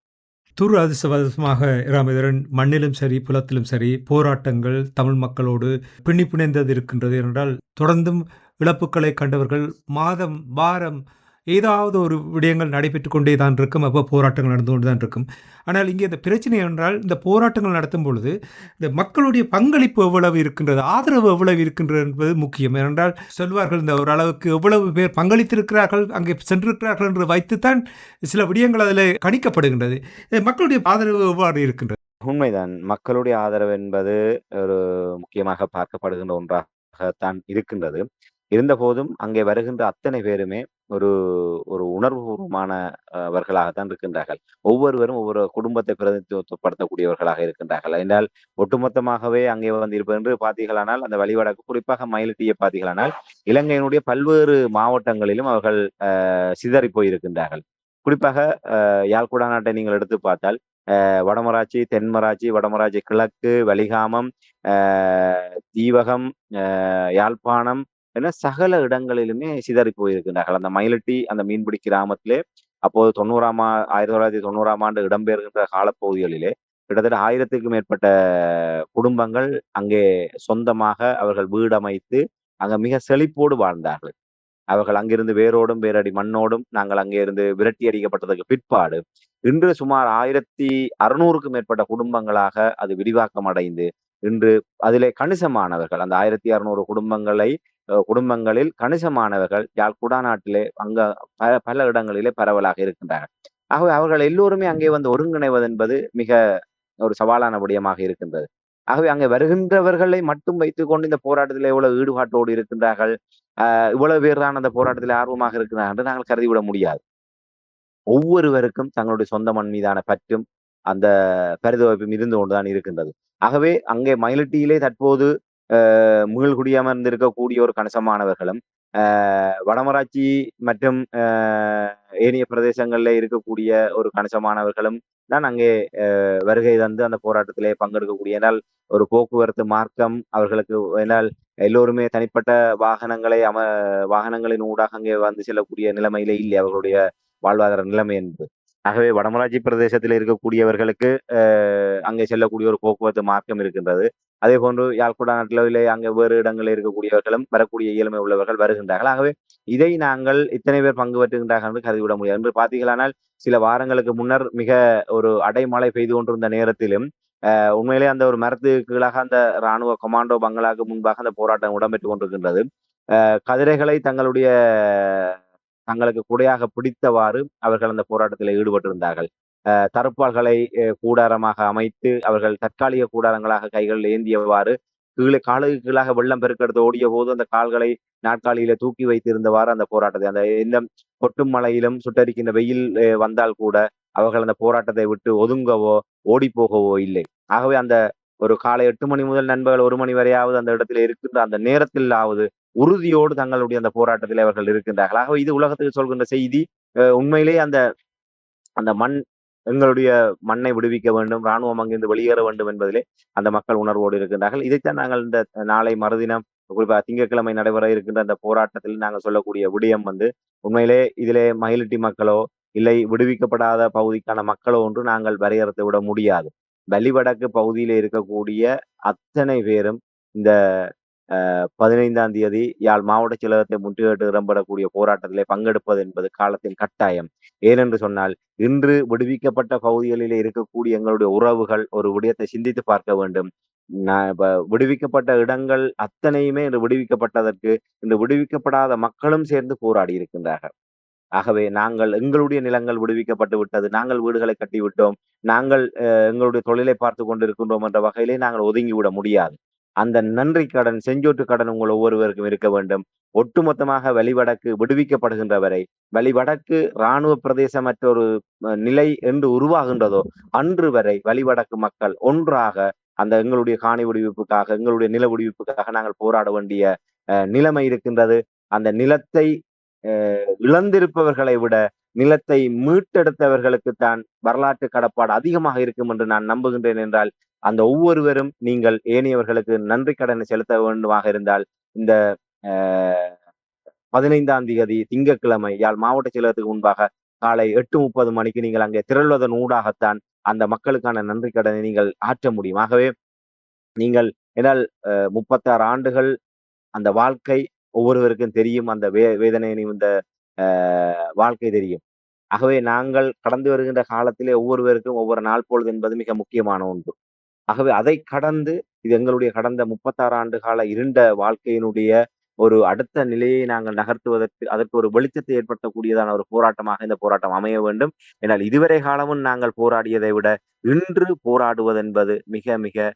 துரதிர்ஷ்டவசமாக ராமேந்திரன், மண்ணிலும் சரி புலத்திலும் சரி போராட்டங்கள் தமிழ் மக்களோடு பின்னி பிணைந்தது இருக்கின்றது என்றால், தொடர்ந்தும் இழப்புகளை கண்டவர்கள் மாதம் வாரம் ஏதாவது ஒரு விடயங்கள் நடைபெற்று கொண்டே தான் இருக்கும். அப்போ போராட்டங்கள் நடந்து கொண்டு தான் இருக்கும். ஆனால் இங்கே இந்த பிரச்சனை என்றால், இந்த போராட்டங்கள் நடத்தும் பொழுது இந்த மக்களுடைய பங்களிப்பு எவ்வளவு இருக்கின்றது, ஆதரவு எவ்வளவு இருக்கின்றது என்பது முக்கியம். ஏனென்றால் சொல்வார்கள், இந்த ஓரளவுக்கு எவ்வளவு பேர் பங்களித்திருக்கிறார்கள், அங்கே சென்றிருக்கிறார்கள் என்று வைத்துத்தான் சில விடயங்கள் அதில் கணிக்கப்படுகின்றது. மக்களுடைய ஆதரவு எவ்வாறு இருக்கின்றது? உண்மைதான். மக்களுடைய ஆதரவு என்பது ஒரு முக்கியமாக பார்க்கப்படுகின்ற ஒன்றாகத்தான் இருக்கின்றது. இருந்தபோதும் அங்கே வருகின்ற அத்தனை பேருமே ஒரு ஒரு உணர்வுபூர்வமானவர்களாகத்தான் இருக்கின்றார்கள். ஒவ்வொருவரும் ஒவ்வொரு குடும்பத்தை பிரதிநிதித்துவப்படுத்தக்கூடியவர்களாக இருக்கின்றார்கள். என்றால் ஒட்டுமொத்தமாகவே அங்கே வந்து இருப்பது என்று பார்த்தீர்களானால், அந்த வழிவடக்கு குறிப்பாக மயிலிட்டியை பார்த்தீர்களானால், இலங்கையினுடைய பல்வேறு மாவட்டங்களிலும் அவர்கள் சிதறி போயிருக்கின்றார்கள். குறிப்பாக யாழ்குடா நாட்டை நீங்கள் எடுத்து பார்த்தால், வடமராட்சி, தென்மராட்சி, வடமராட்சி கிழக்கு, வலிகாமம், தீவகம், யாழ்ப்பாணம் என சகல இடங்களிலுமே சிதறி போயிருக்கின்றார்கள். அந்த மயிலட்டி அந்த மீன்பிடி கிராமத்திலே அப்போது 1990ஆம் ஆண்டு இடம்பெறுகின்ற காலப்பகுதிகளிலே கிட்டத்தட்ட 1000க்கும் மேற்பட்ட குடும்பங்கள் அங்கே சொந்தமாக அவர்கள் வீடமைத்து அங்க மிக செழிப்போடு வாழ்ந்தார்கள். அவர்கள் அங்கிருந்து வேரோடும் வேரடி மண்ணோடும் நாங்கள் அங்கே இருந்து விரட்டி அடிக்கப்பட்டதற்கு பிற்பாடு இன்று சுமார் 1600க்கும் மேற்பட்ட குடும்பங்களாக அது விரிவாக்கம் அடைந்து இன்று அதிலே கணிசமானவர்கள் அந்த 1600 குடும்பங்களில் கணிசமானவர்கள் யாழ் குடாநாட்டிலே அங்க பல இடங்களிலே பரவலாக இருக்கின்றார்கள். ஆகவே அவர்கள் எல்லோருமே அங்கே வந்து ஒருங்கிணைவது என்பது மிக ஒரு சவாலான விடயமாக இருக்கின்றது. ஆகவே அங்கே வருகின்றவர்களை மட்டும் வைத்துக் கொண்டு இந்த போராட்டத்தில் எவ்வளவு ஈடுபாட்டோடு இருக்கின்றார்கள், இவ்வளவு பேர் தான் அந்த போராட்டத்தில் ஆர்வமாக இருக்கிறார்கள் என்று நாங்கள் கருதிவிட முடியாது. ஒவ்வொருவருக்கும் தங்களுடைய சொந்த மண் மீதான பற்றும் அந்த பரிதவிப்பும் இருந்து கொண்டுதான் இருக்கின்றது. ஆகவே அங்கே மயிலட்டியிலே தற்போது மீள்குடியமர்ந்திருக்கக்கூடிய ஒரு கணிசமானவர்களும், வடமராட்சி மற்றும் ஏனைய பிரதேசங்களில் இருக்கக்கூடிய ஒரு கணிசமானவர்களும் தான் அங்கே வருகை தந்து அந்த போராட்டத்திலே பங்கெடுக்கக்கூடிய, ஏனால் ஒரு போக்குவரத்து மார்க்கம் அவர்களுக்கு, ஏனால் எல்லோருமே தனிப்பட்ட வாகனங்களின் ஊடாக அங்கே வந்து செல்லக்கூடிய நிலைமையிலே இல்லை. அவர்களுடைய வாழ்வாதார நிலைமை என்பது. ஆகவே வடமராட்சி பிரதேசத்தில் இருக்கக்கூடியவர்களுக்கு அங்கே செல்லக்கூடிய ஒரு போக்குவரத்து மார்க்கம் இருக்கின்றது. அதே போன்று யாழ்குடாநாட்டிலோ இல்லை அங்கே வேறு இடங்களில் இருக்கக்கூடியவர்களும் வரக்கூடிய இயலுமை உள்ளவர்கள் வருகின்றார்கள். ஆகவே இதை நாங்கள் இத்தனை பேர் பங்கு பெற்றுகின்றார்கள் என்று கருதிவிட முடியாது. என்று பார்த்தீர்களானால் சில வாரங்களுக்கு முன்னர் மிக ஒரு அடைமழை பெய்து கொண்டிருந்த நேரத்திலும் உண்மையிலே அந்த ஒரு மரத்துக்கு கீழாக அந்த ராணுவ கமாண்டோ பங்களாக்கு முன்பாக அந்த போராட்டம் இடம்பெற்றுக் கொண்டிருக்கின்றது. கதிரைகளை தங்களுக்கு குடையாக பிடித்தவாறு அவர்கள் அந்த போராட்டத்தில் ஈடுபட்டிருந்தார்கள். தடுப்பாள்களை கூடாரமாக அமைத்து அவர்கள் தற்காலிக கூடாரங்களாக கைகளில் ஏந்தியவாறு கீழே காலுக்கு கீழாக வெள்ளம் பெருக்கெடுத்து ஓடிய போது அந்த கால்களை நாற்காலியில தூக்கி வைத்திருந்தவாறு அந்த போராட்டத்தை அந்த எந்த கொட்டும் மழையிலும் சுட்டரிக்கின்ற வெயில் வந்தால் கூட அவர்கள் அந்த போராட்டத்தை விட்டு ஒதுங்கவோ ஓடி போகவோ இல்லை. ஆகவே அந்த ஒரு காலை 8 மணி முதல் நண்பகல் 1 மணி வரையாவது அந்த இடத்துல இருக்கின்ற அந்த நேரத்திலாவது உறுதியோடு தங்களுடைய அந்த போராட்டத்தில் அவர்கள் இருக்கின்றார்கள். ஆகவே இது உலகத்துக்கு சொல்கின்ற செய்தி. உண்மையிலே அந்த அந்த மண் எங்களுடைய மண்ணை விடுவிக்க வேண்டும், ராணுவம் அங்கிருந்து வெளியேற வேண்டும் என்பதிலே அந்த மக்கள் உணர்வோடு இருக்கின்றார்கள். இதைத்தான் நாங்கள் இந்த நாளை மறுதினம் குறிப்பாக திங்கட்கிழமை நடைபெற இருக்கின்ற அந்த போராட்டத்தில் நாங்கள் சொல்லக்கூடிய விடயம் உண்மையிலே இதிலே மயிலிட்டி மக்களோ இல்லை விடுவிக்கப்படாத பகுதிக்கான மக்களோ ஒன்று நாங்கள் வரையறுத்து விட முடியாது. வலிவடக்கு பகுதியில இருக்கக்கூடிய அத்தனை பேரும் இந்த 15ஆம் தேதி யாழ் மாவட்ட செயலகத்தை முற்றுகையிட்டு இடம்பெறக்கூடிய போராட்டத்திலே பங்கெடுப்பது என்பது காலத்தின் கட்டாயம். ஏனென்று சொன்னால் இன்று விடுவிக்கப்பட்ட பகுதிகளிலே இருக்கக்கூடிய எங்களுடைய உறவுகள் ஒரு விடயத்தை சிந்தித்து பார்க்க வேண்டும். விடுவிக்கப்பட்ட இடங்கள் அத்தனையுமே இன்று விடுவிக்கப்பட்டதற்கு இன்று விடுவிக்கப்படாத மக்களும் சேர்ந்து போராடி இருக்கின்றார்கள். ஆகவே நாங்கள் எங்களுடைய நிலங்கள் விடுவிக்கப்பட்டு விட்டது, நாங்கள் வீடுகளை கட்டிவிட்டோம், நாங்கள் எங்களுடைய தொழிலை பார்த்து கொண்டிருக்கின்றோம் என்ற வகையிலே நாங்கள் ஒதுங்கிவிட முடியாது. அந்த நன்றி கடன், செஞ்சோற்று கடன் உங்கள் ஒவ்வொருவருக்கும் இருக்க வேண்டும். ஒட்டுமொத்தமாக வலிவடக்கு விடுவிக்கப்படுகின்ற வரை, வலிவடக்கு இராணுவ பிரதேசமற்ற ஒரு நிலை என்று உருவாகின்றதோ அன்று வரை வலிவடக்கு மக்கள் ஒன்றாக அந்த எங்களுடைய காணி விடுவிப்புக்காக, எங்களுடைய நில விடுவிப்புக்காக நாங்கள் போராட வேண்டிய நிலைமை இருக்கின்றது. அந்த நிலத்தை இழந்திருப்பவர்களை விட நிலத்தை மீட்டெடுத்தவர்களுக்குத்தான் வரலாற்று கடப்பாடு அதிகமாக இருக்கும் என்று நான் நம்புகின்றேன். என்றால் அந்த ஒவ்வொருவரும் நீங்கள் ஏனையவர்களுக்கு நன்றி கடனை செலுத்த வேண்டுமாக இருந்தால் இந்த 15ஆம் தேதி திங்கட்கிழமை யாழ் மாவட்ட செயலகத்துக்கு முன்பாக காலை 8:30 மணிக்கு நீங்கள் அங்கே திரள்வதன் ஊடாகத்தான் அந்த மக்களுக்கான நன்றி கடனை நீங்கள் ஆற்ற முடியும். ஆகவே நீங்கள் என்னால் 36 ஆண்டுகள் அந்த வாழ்க்கை ஒவ்வொருவருக்கும் தெரியும். அந்த வேதனையினையும் இந்த வாழ்க்கை தெரியும். ஆகவே நாங்கள் கடந்து வருகின்ற காலத்திலே ஒவ்வொருவருக்கும் ஒவ்வொரு நாள் பொழுது என்பது மிக முக்கியமான ஒன்று. ஆகவே அதை கடந்து இது எங்களுடைய கடந்த 36 ஆண்டு கால இருண்ட வாழ்க்கையினுடைய ஒரு அடுத்த நிலையை நாங்கள் நகர்த்துவதற்கு அதற்கு ஒரு வெளிச்சத்தை ஏற்படுத்தக்கூடியதான ஒரு போராட்டமாக இந்த போராட்டம் அமைய வேண்டும். என்னால் இதுவரை காலமும் நாங்கள் போராடியதை விட இன்று போராடுவது என்பது மிக மிக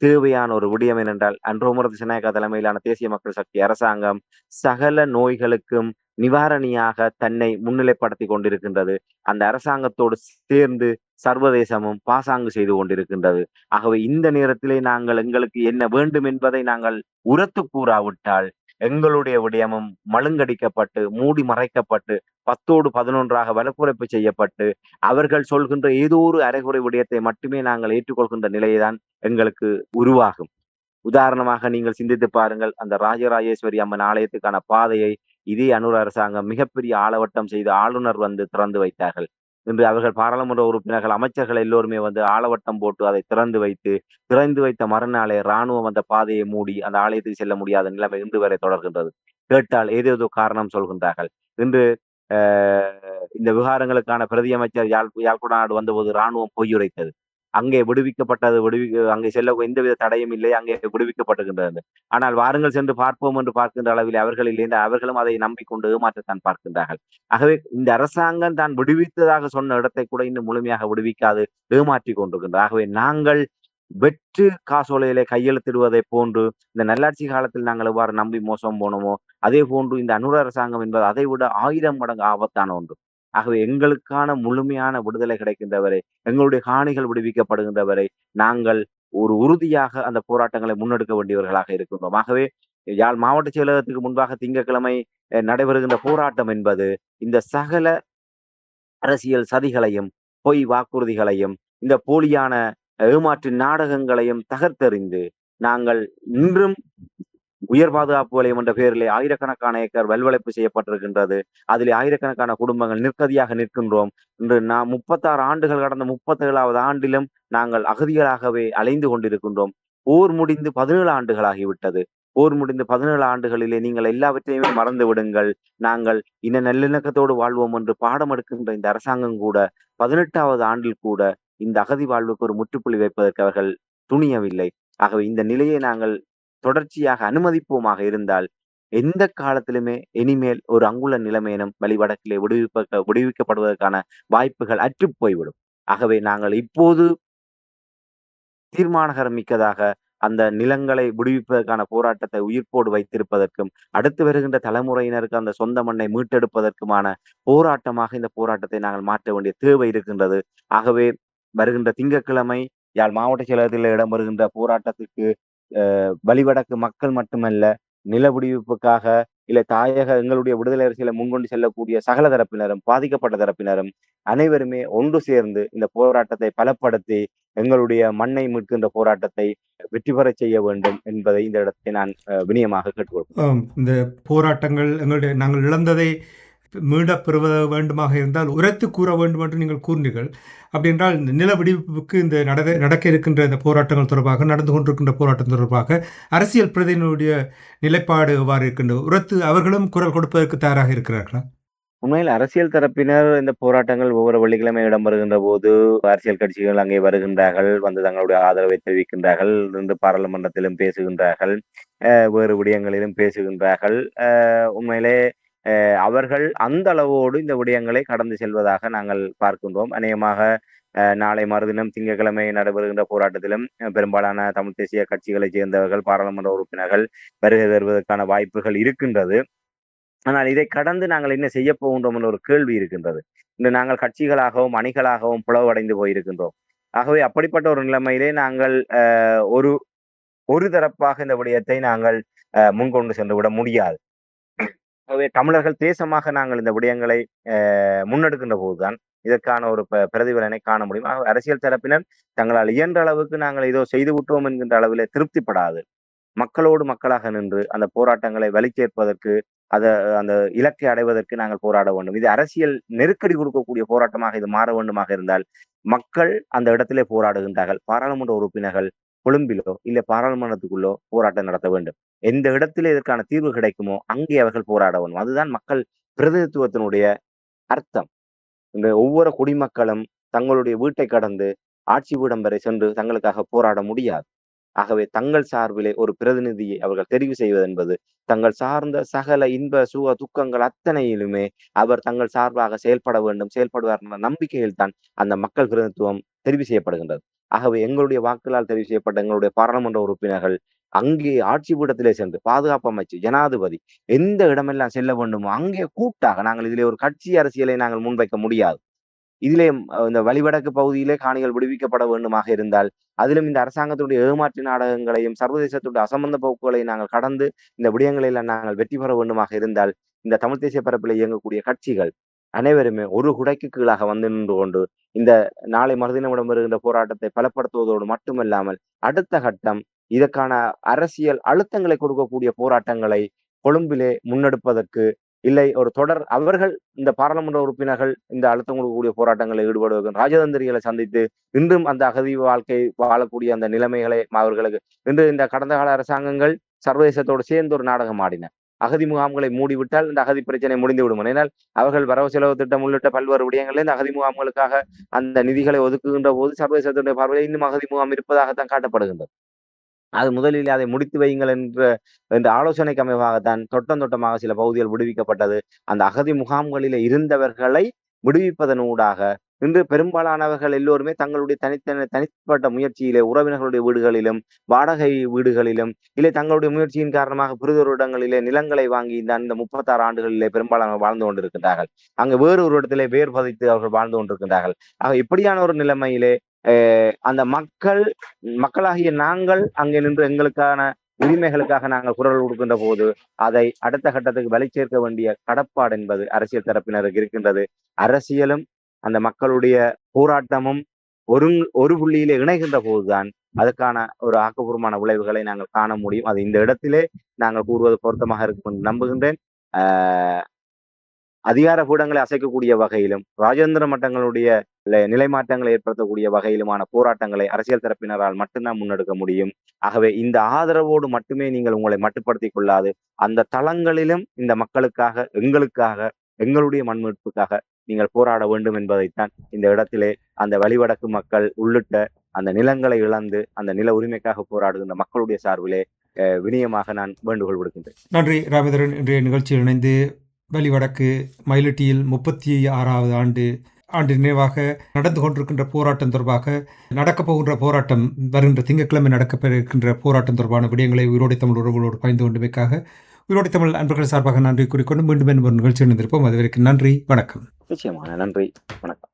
தேவையான ஒரு விடயம். என்னென்றால் அன்றோமர திசநாயக்கா தலைமையிலான தேசிய மக்கள் சக்தி அரசாங்கம் சகல நோய்களுக்கும் நிவாரணியாக தன்னை முன்னிலைப்படுத்தி கொண்டிருக்கின்றது. அந்த அரசாங்கத்தோடு சேர்ந்து சர்வதேசமும் பாசாங்கு செய்து கொண்டிருக்கின்றது. ஆகவே இந்த நேரத்திலே நாங்கள் எங்களுக்கு என்ன வேண்டும் என்பதை நாங்கள் உரத்து கூறாவிட்டால் எங்களுடைய விடயமும் மழுங்கடிக்கப்பட்டு மூடி மறைக்கப்பட்டு 10ஓடு 11ஆக வலக்குறைப்பு செய்யப்பட்டு அவர்கள் சொல்கின்ற ஏதோ ஒரு அரைகுறை விடயத்தை மட்டுமே நாங்கள் ஏற்றுக்கொள்கின்ற நிலைதான் எங்களுக்கு உருவாகும். உதாரணமாக நீங்கள் சிந்தித்து பாருங்கள், அந்த ராஜராஜேஸ்வரி அம்மன் ஆலயத்துக்கான பாதையை இதே அனுர அரசாங்கம் மிகப்பெரிய ஆளவட்டம் செய்து ஆளுநர் திறந்து வைத்தார்கள். இன்று அவர்கள் பாராளுமன்ற உறுப்பினர்கள், அமைச்சர்கள் எல்லோருமே ஆளவட்டம் போட்டு அதை திறந்து வைத்த மறுநாளே இராணுவம் அந்த பாதையை மூடி அந்த ஆலயத்துக்கு செல்ல முடியாத நிலைமை இன்று வரை தொடர்கின்றது. கேட்டால் ஏதேதோ காரணம் சொல்கின்றார்கள். இன்று இந்த விவகாரங்களுக்கான பிரதி அமைச்சர் யாழ்குடாநாடு வந்தபோது இராணுவம் பொய்யுரைத்தது. அங்கே அங்கே செல்ல எந்தவித தடையும் இல்லை, அங்கே விடுவிக்கப்பட்டிருக்கின்றது. ஆனால் வாருங்கள் சென்று பார்ப்போம் என்று பார்க்கின்ற அளவில் அவர்கள் இல்லை, அவர்களும் அதை நம்பிக்கொண்டு ஏமாற்றத்தான் பார்க்கின்றார்கள். ஆகவே இந்த அரசாங்கம் தான் விடுவித்ததாக சொன்ன இடத்தை கூட இன்னும் முழுமையாக விடுவிக்காது ஏமாற்றிக் கொண்டிருக்கின்றது. ஆகவே நாங்கள் வெற்று காசோலையிலே கையெழுத்திடுவதை போன்று இந்த நல்லாட்சி காலத்தில் நாங்கள் எவ்வாறு நம்பி மோசம் போனோமோ அதே போன்று இந்த அனுர அரசாங்கம் என்பது அதை விட 1000 மடங்கு ஆபத்தான ஒன்று. ஆகவே எங்களுக்கான முழுமையான விடுதலை கிடைக்கின்றவரை, எங்களுடைய காணிகள் விடுவிக்கப்படுகின்றவரை நாங்கள் ஒரு உறுதியாக அந்த போராட்டங்களை முன்னெடுக்க வேண்டியவர்களாக இருக்கின்றோம். ஆகவே யாழ் மாவட்ட செயலகத்துக்கு முன்பாக திங்கட்கிழமை நடைபெறுகின்ற போராட்டம் என்பது இந்த சகல அரசியல் சதிகளையும் பொய் வாக்குறுதிகளையும் இந்த போலியான ஏமாற்று நாடகங்களையும் தகர்த்தெறிந்து நாங்கள் இன்றும் உயர் பாதுகாப்பு வலயம் என்ற பெயரிலே ஆயிரக்கணக்கான ஏக்கர் வல்வளைப்பு செய்யப்பட்டிருக்கின்றது. அதிலே ஆயிரக்கணக்கான குடும்பங்கள் நிர்கதியாக நிற்கின்றோம். இன்று நாம் 36 ஆண்டுகள் கடந்த 37வது ஆண்டிலும் நாங்கள் அகதிகளாகவே அலைந்து கொண்டிருக்கின்றோம். போர் முடிந்து 17 ஆண்டுகளாகிவிட்டது. போர் முடிந்து 17 ஆண்டுகளிலே நீங்கள் எல்லாவற்றையுமே மறந்து விடுங்கள். நாங்கள் இன நல்லிணக்கத்தோடு வாழ்வோம் என்று பாடம் எடுக்கின்ற இந்த அரசாங்கம் கூட 18வது ஆண்டில் கூட இந்த அகதி வாழ்வுக்கு ஒரு முற்றுப்புள்ளி வைப்பதற்கு அவர்கள் துணியவில்லை. ஆகவே இந்த நிலையை நாங்கள் தொடர்ச்சியாக அனுமதிப்போமாக இருந்தால் எந்த காலத்திலுமே இனிமேல் ஒரு அங்குல நிலைமையினம் வழிவடக்கிலே விடுவிக்கப்படுவதற்கான வாய்ப்புகள் அற்றுப் போய்விடும். ஆகவே நாங்கள் இப்போது தீர்மானகரம் மிக்கதாக அந்த நிலங்களை விடுவிப்பதற்கான போராட்டத்தை உயிர்ப்போடு வைத்திருப்பதற்கும், அடுத்து வருகின்ற தலைமுறையினருக்கு அந்த சொந்த மண்ணை மீட்டெடுப்பதற்குமான போராட்டமாக இந்த போராட்டத்தை நாங்கள் மாற்ற வேண்டிய தேவை இருக்கின்றது. ஆகவே வருகின்ற திங்கட்கிழமை யாழ் மாவட்ட செயலகத்தில் இடம்பெறுகின்ற போராட்டத்திற்கு வழிவடக்கு மக்கள் மட்டுமல்ல, நில விடுவிப்புக்காக இல்ல தாயக எங்களுடைய விடுதலை அரசியலை முன்கொண்டு செல்லக்கூடிய சகல தரப்பினரும், பாதிக்கப்பட்ட தரப்பினரும் அனைவருமே ஒன்று சேர்ந்து இந்த போராட்டத்தை பலப்படுத்தி எங்களுடைய மண்ணை மீட்கின்ற போராட்டத்தை வெற்றி பெறச் செய்ய வேண்டும் என்பதை இந்த இடத்தை நான் வினயமாக கேட்டுக்கொள்கிறேன். இந்த போராட்டங்கள் நாங்கள் இழந்ததை மீளப் பெறுவத வேண்டுமாக இருந்தால் உரத்து கூற வேண்டும் என்று நீங்கள் கூறினீர்கள். அப்படி என்றால் இந்த நில விடுவிப்புக்கு இந்த நடக்க இருக்கின்ற இந்த போராட்டங்கள் தொடர்பாக, நடந்து கொண்டிருக்கின்ற போராட்டம் தொடர்பாக அரசியல் பிரதிநிதியுடைய நிலைப்பாடு எவ்வாறு இருக்கின்றது? உரத்து அவர்களும் குரல் கொடுப்பதற்கு தயாராக இருக்கிறார்களா? உண்மையில் அரசியல் தரப்பினர் இந்த போராட்டங்கள் ஒவ்வொரு வெள்ளிக்கிழமை இடம்பெறுகின்ற போது அரசியல் கட்சிகள் அங்கே வருகின்றார்கள், வந்து தங்களுடைய ஆதரவை தெரிவிக்கின்றார்கள், இன்று பாராளுமன்றத்திலும் பேசுகின்றார்கள், வேறு விடயங்களிலும் பேசுகின்றார்கள். உண்மையிலே அவர்கள் அந்த அளவோடு இந்த விடயங்களை கடந்து செல்வதாக நாங்கள் பார்க்கின்றோம். அநேகமாக நாளை மறுதினம் திங்கட்கிழமை நடைபெறுகின்ற போராட்டத்திலும் பெரும்பாலான தமிழ் தேசிய கட்சிகளைச் சேர்ந்தவர்கள், பாராளுமன்ற உறுப்பினர்கள் வருகை தருவதற்கான வாய்ப்புகள் இருக்கின்றது. ஆனால் இதை கடந்து நாங்கள் என்ன செய்ய போகின்றோம் என்ற ஒரு கேள்வி இருக்கின்றது. இன்று நாங்கள் கட்சிகளாகவும் அணிகளாகவும் பிளவடைந்து போயிருக்கின்றோம். ஆகவே அப்படிப்பட்ட ஒரு நிலைமையிலே நாங்கள் ஒரு ஒரு தரப்பாக இந்த விடயத்தை நாங்கள் முன்கொண்டு சென்று விட முடியாது. ஆகவே தமிழர்கள் தேசமாக நாங்கள் இந்த விடயங்களை முன்னெடுக்கின்ற போதுதான் இதற்கான ஒரு பிரதிபலனை காண முடியும். அரசியல் தரப்பினர் தங்களால் இயன்ற அளவுக்கு நாங்கள் ஏதோ செய்து விட்டோம் என்கின்ற அளவிலே திருப்திப்படாது. மக்களோடு மக்களாக நின்று அந்த போராட்டங்களை வலிச்சேர்ப்பதற்கு அந்த இலக்கை அடைவதற்கு நாங்கள் போராட வேண்டும். இது அரசியல் நெருக்கடி கொடுக்கக்கூடிய போராட்டமாக இது மாற வேண்டுமாக இருந்தால் மக்கள் அந்த இடத்திலே போராடுகின்றார்கள். பாராளுமன்ற உறுப்பினர்கள் கொழும்பிலோ இல்ல பாராளுமன்றத்துக்குள்ளோ போராட்டம் நடத்த வேண்டும். எந்த இடத்திலே இதற்கான தீர்வு கிடைக்குமோ அங்கே அவர்கள் போராட வேண்டும். அதுதான் மக்கள் பிரதிநிதித்துவத்தினுடைய அர்த்தம். இந்த ஒவ்வொரு குடிமக்களும் தங்களுடைய வீட்டை கடந்து ஆட்சி பீடம் வரை சென்று தங்களுக்காக போராட முடியாது. ஆகவே தங்கள் சார்பிலே ஒரு பிரதிநிதியை அவர்கள் தெரிவு செய்வது என்பது தங்கள் சார்ந்த சகல இன்ப சுக துக்கங்கள் அத்தனையிலுமே அவர் தங்கள் சார்பாக செயல்பட வேண்டும், செயல்படுவார் என்ற நம்பிக்கையில் தான் அந்த மக்கள் பிரதிநிதித்துவம் தெரிவு செய்யப்படுகின்றது. ஆகவே எங்களுடைய வாக்குகளால் தெரிவு செய்யப்பட்ட எங்களுடைய பாராளுமன்ற உறுப்பினர்கள் அங்கே ஆட்சி பீடத்திலே சென்று பாதுகாப்பு அமைச்சு, ஜனாதிபதி எந்த இடமெல்லாம் செல்ல வேண்டுமோ அங்கே கூட்டாக நாங்கள் இதிலே ஒரு கட்சி அரசியலை நாங்கள் முன்வைக்க முடியாது. இதிலே இந்த வழிவடக்கு பகுதியிலே காணிகள் விடுவிக்கப்பட வேண்டுமாக இருந்தால் அதிலும் இந்த அரசாங்கத்துடைய ஏமாற்று நாடகங்களையும் சர்வதேசத்துடைய அசம்பந்த போக்குகளையும் நாங்கள் கடந்து இந்த விடயங்களில் நாங்கள் வெற்றி பெற வேண்டுமாக இருந்தால் இந்த தமிழ் தேசிய பரப்பில் இயங்கக்கூடிய கட்சிகள் அனைவருமே ஒரு குடைக்கு கீழாக வந்து நின்று கொண்டு இந்த நாளை மறுதினம் இடம்பெறுகின்ற போராட்டத்தை பலப்படுத்துவதோடு மட்டுமல்லாமல் அடுத்த கட்டம் இதற்கான அரசியல் அழுத்தங்களை கொடுக்கக்கூடிய போராட்டங்களை கொழும்பிலே முன்னெடுப்பதற்கு இல்லை ஒரு தொடர் அவர்கள் இந்த பாராளுமன்ற உறுப்பினர்கள் இந்த அழுத்தம் கொடுக்கக்கூடிய போராட்டங்களில் ஈடுபடுவதற்கு ராஜதந்திரிகளை சந்தித்து இன்றும் அந்த அகதி வாழ்க்கை வாழக்கூடிய அந்த நிலைமைகளை அவர்களுக்கு இன்று இந்த கடந்த கால அரசாங்கங்கள் சர்வதேசத்தோடு சேர்ந்து ஒரு நாடகம் ஆடின. அகதி முகாம்களை மூடிவிட்டால் இந்த அகதி பிரச்சனை முடிந்துவிடும். ஏனால் அவர்கள் வரவு செலவு திட்டம் உள்ளிட்ட பல்வேறு விடயங்களில் இந்த அகதி முகாம்களுக்காக அந்த நிதிகளை ஒதுக்குகின்ற போது சர்வதேசத்துடைய பார்வையில் இன்னும் அகதி முகாம் இருப்பதாகத்தான் காட்டப்படுகின்றது. அது முதலில் அதை முடித்து வையுங்கள் என்ற ஆலோசனைக்கு அமைவாகத்தான் தொட்டமாக சில பகுதிகள் விடுவிக்கப்பட்டது. அந்த அகதி முகாம்களிலே இருந்தவர்களை விடுவிப்பதனூடாக இன்று பெரும்பாலானவர்கள் எல்லோருமே தங்களுடைய தனிப்பட்ட முயற்சியிலே உறவினர்களுடைய வீடுகளிலும் வாடகை வீடுகளிலும் இல்லை தங்களுடைய முயற்சியின் காரணமாக பிரிதொரு இடங்களிலே நிலங்களை வாங்கி இந்த 36 ஆண்டுகளிலே பெரும்பாலான வாழ்ந்து கொண்டிருக்கின்றார்கள். அங்கு வேறு ஒரு இடத்திலே வேர் பதித்து அவர்கள் வாழ்ந்து கொண்டிருக்கின்றார்கள். ஆக இப்படியான ஒரு நிலைமையிலே அந்த மக்களாகிய நாங்கள் அங்கே நின்று எங்களுக்கான உரிமைகளுக்காக நாங்கள் குரல் கொடுக்கின்ற போது அதை அடுத்த கட்டத்துக்கு வழி சேர்க்க வேண்டிய கடப்பாடு என்பது அரசியல் தரப்பினருக்கு இருக்கின்றது. அரசியலும் அந்த மக்களுடைய போராட்டமும் ஒரு புள்ளியிலே இணைகின்ற போதுதான் அதற்கான ஒரு ஆக்கப்பூர்வமான விளைவுகளை நாங்கள் காண முடியும். அது இந்த இடத்திலே நாங்கள் கூறுவது பொருத்தமாக இருக்கும் என்று நம்புகின்றேன். அதிகார பீடங்களை அசைக்கக்கூடிய வகையிலும் ராஜேந்திர மட்டங்களுடைய நிலைமாற்றங்களை ஏற்படுத்தக்கூடிய வகையிலுமான போராட்டங்களை அரசியல் தரப்பினரால் மட்டும்தான் முன்னெடுக்க முடியும். ஆகவே இந்த ஆதரவோடு மட்டுமே நீங்கள் உங்களை மட்டுப்படுத்திக் கொள்ளாது, அந்த தளங்களிலும் இந்த மக்களுக்காக, எங்களுக்காக, எங்களுடைய மண்மீட்புக்காக நீங்கள் போராட வேண்டும் என்பதைத்தான் இந்த இடத்திலே அந்த வலிவடக்கு மக்கள் உள்ளிட்ட அந்த நிலங்களை இழந்து அந்த நில உரிமைக்காக போராடுகின்ற மக்களுடைய சார்பிலே வினியமாக நான் வேண்டுகோள் விடுக்கின்றேன். நன்றி ராமேந்திரன். இன்றைய நிகழ்ச்சியில் இணைந்து வலிவடக்கு மயிலட்டியில் 36வது ஆண்டு நினைவாக நடந்து கொண்டிருக்கின்ற போராட்டம் தொடர்பாக நடக்கப் போகின்ற போராட்டம் வருகின்ற திங்கட்கிழமை நடக்கப்பெறுகின்ற போராட்டம் தொடர்பான விடயங்களை உயிரோடை தமிழ் உறவுகளோடு பகிர்ந்து கொண்டமைக்காக உயிரோடை தமிழ் அன்பர்கள் சார்பாக நன்றி கூறிக்கொண்டு மீண்டும் ஒரு நிகழ்ச்சி இணைந்திருப்போம். அதுவரைக்கும் நன்றி, வணக்கம். நிச்சயமான நன்றி, வணக்கம்.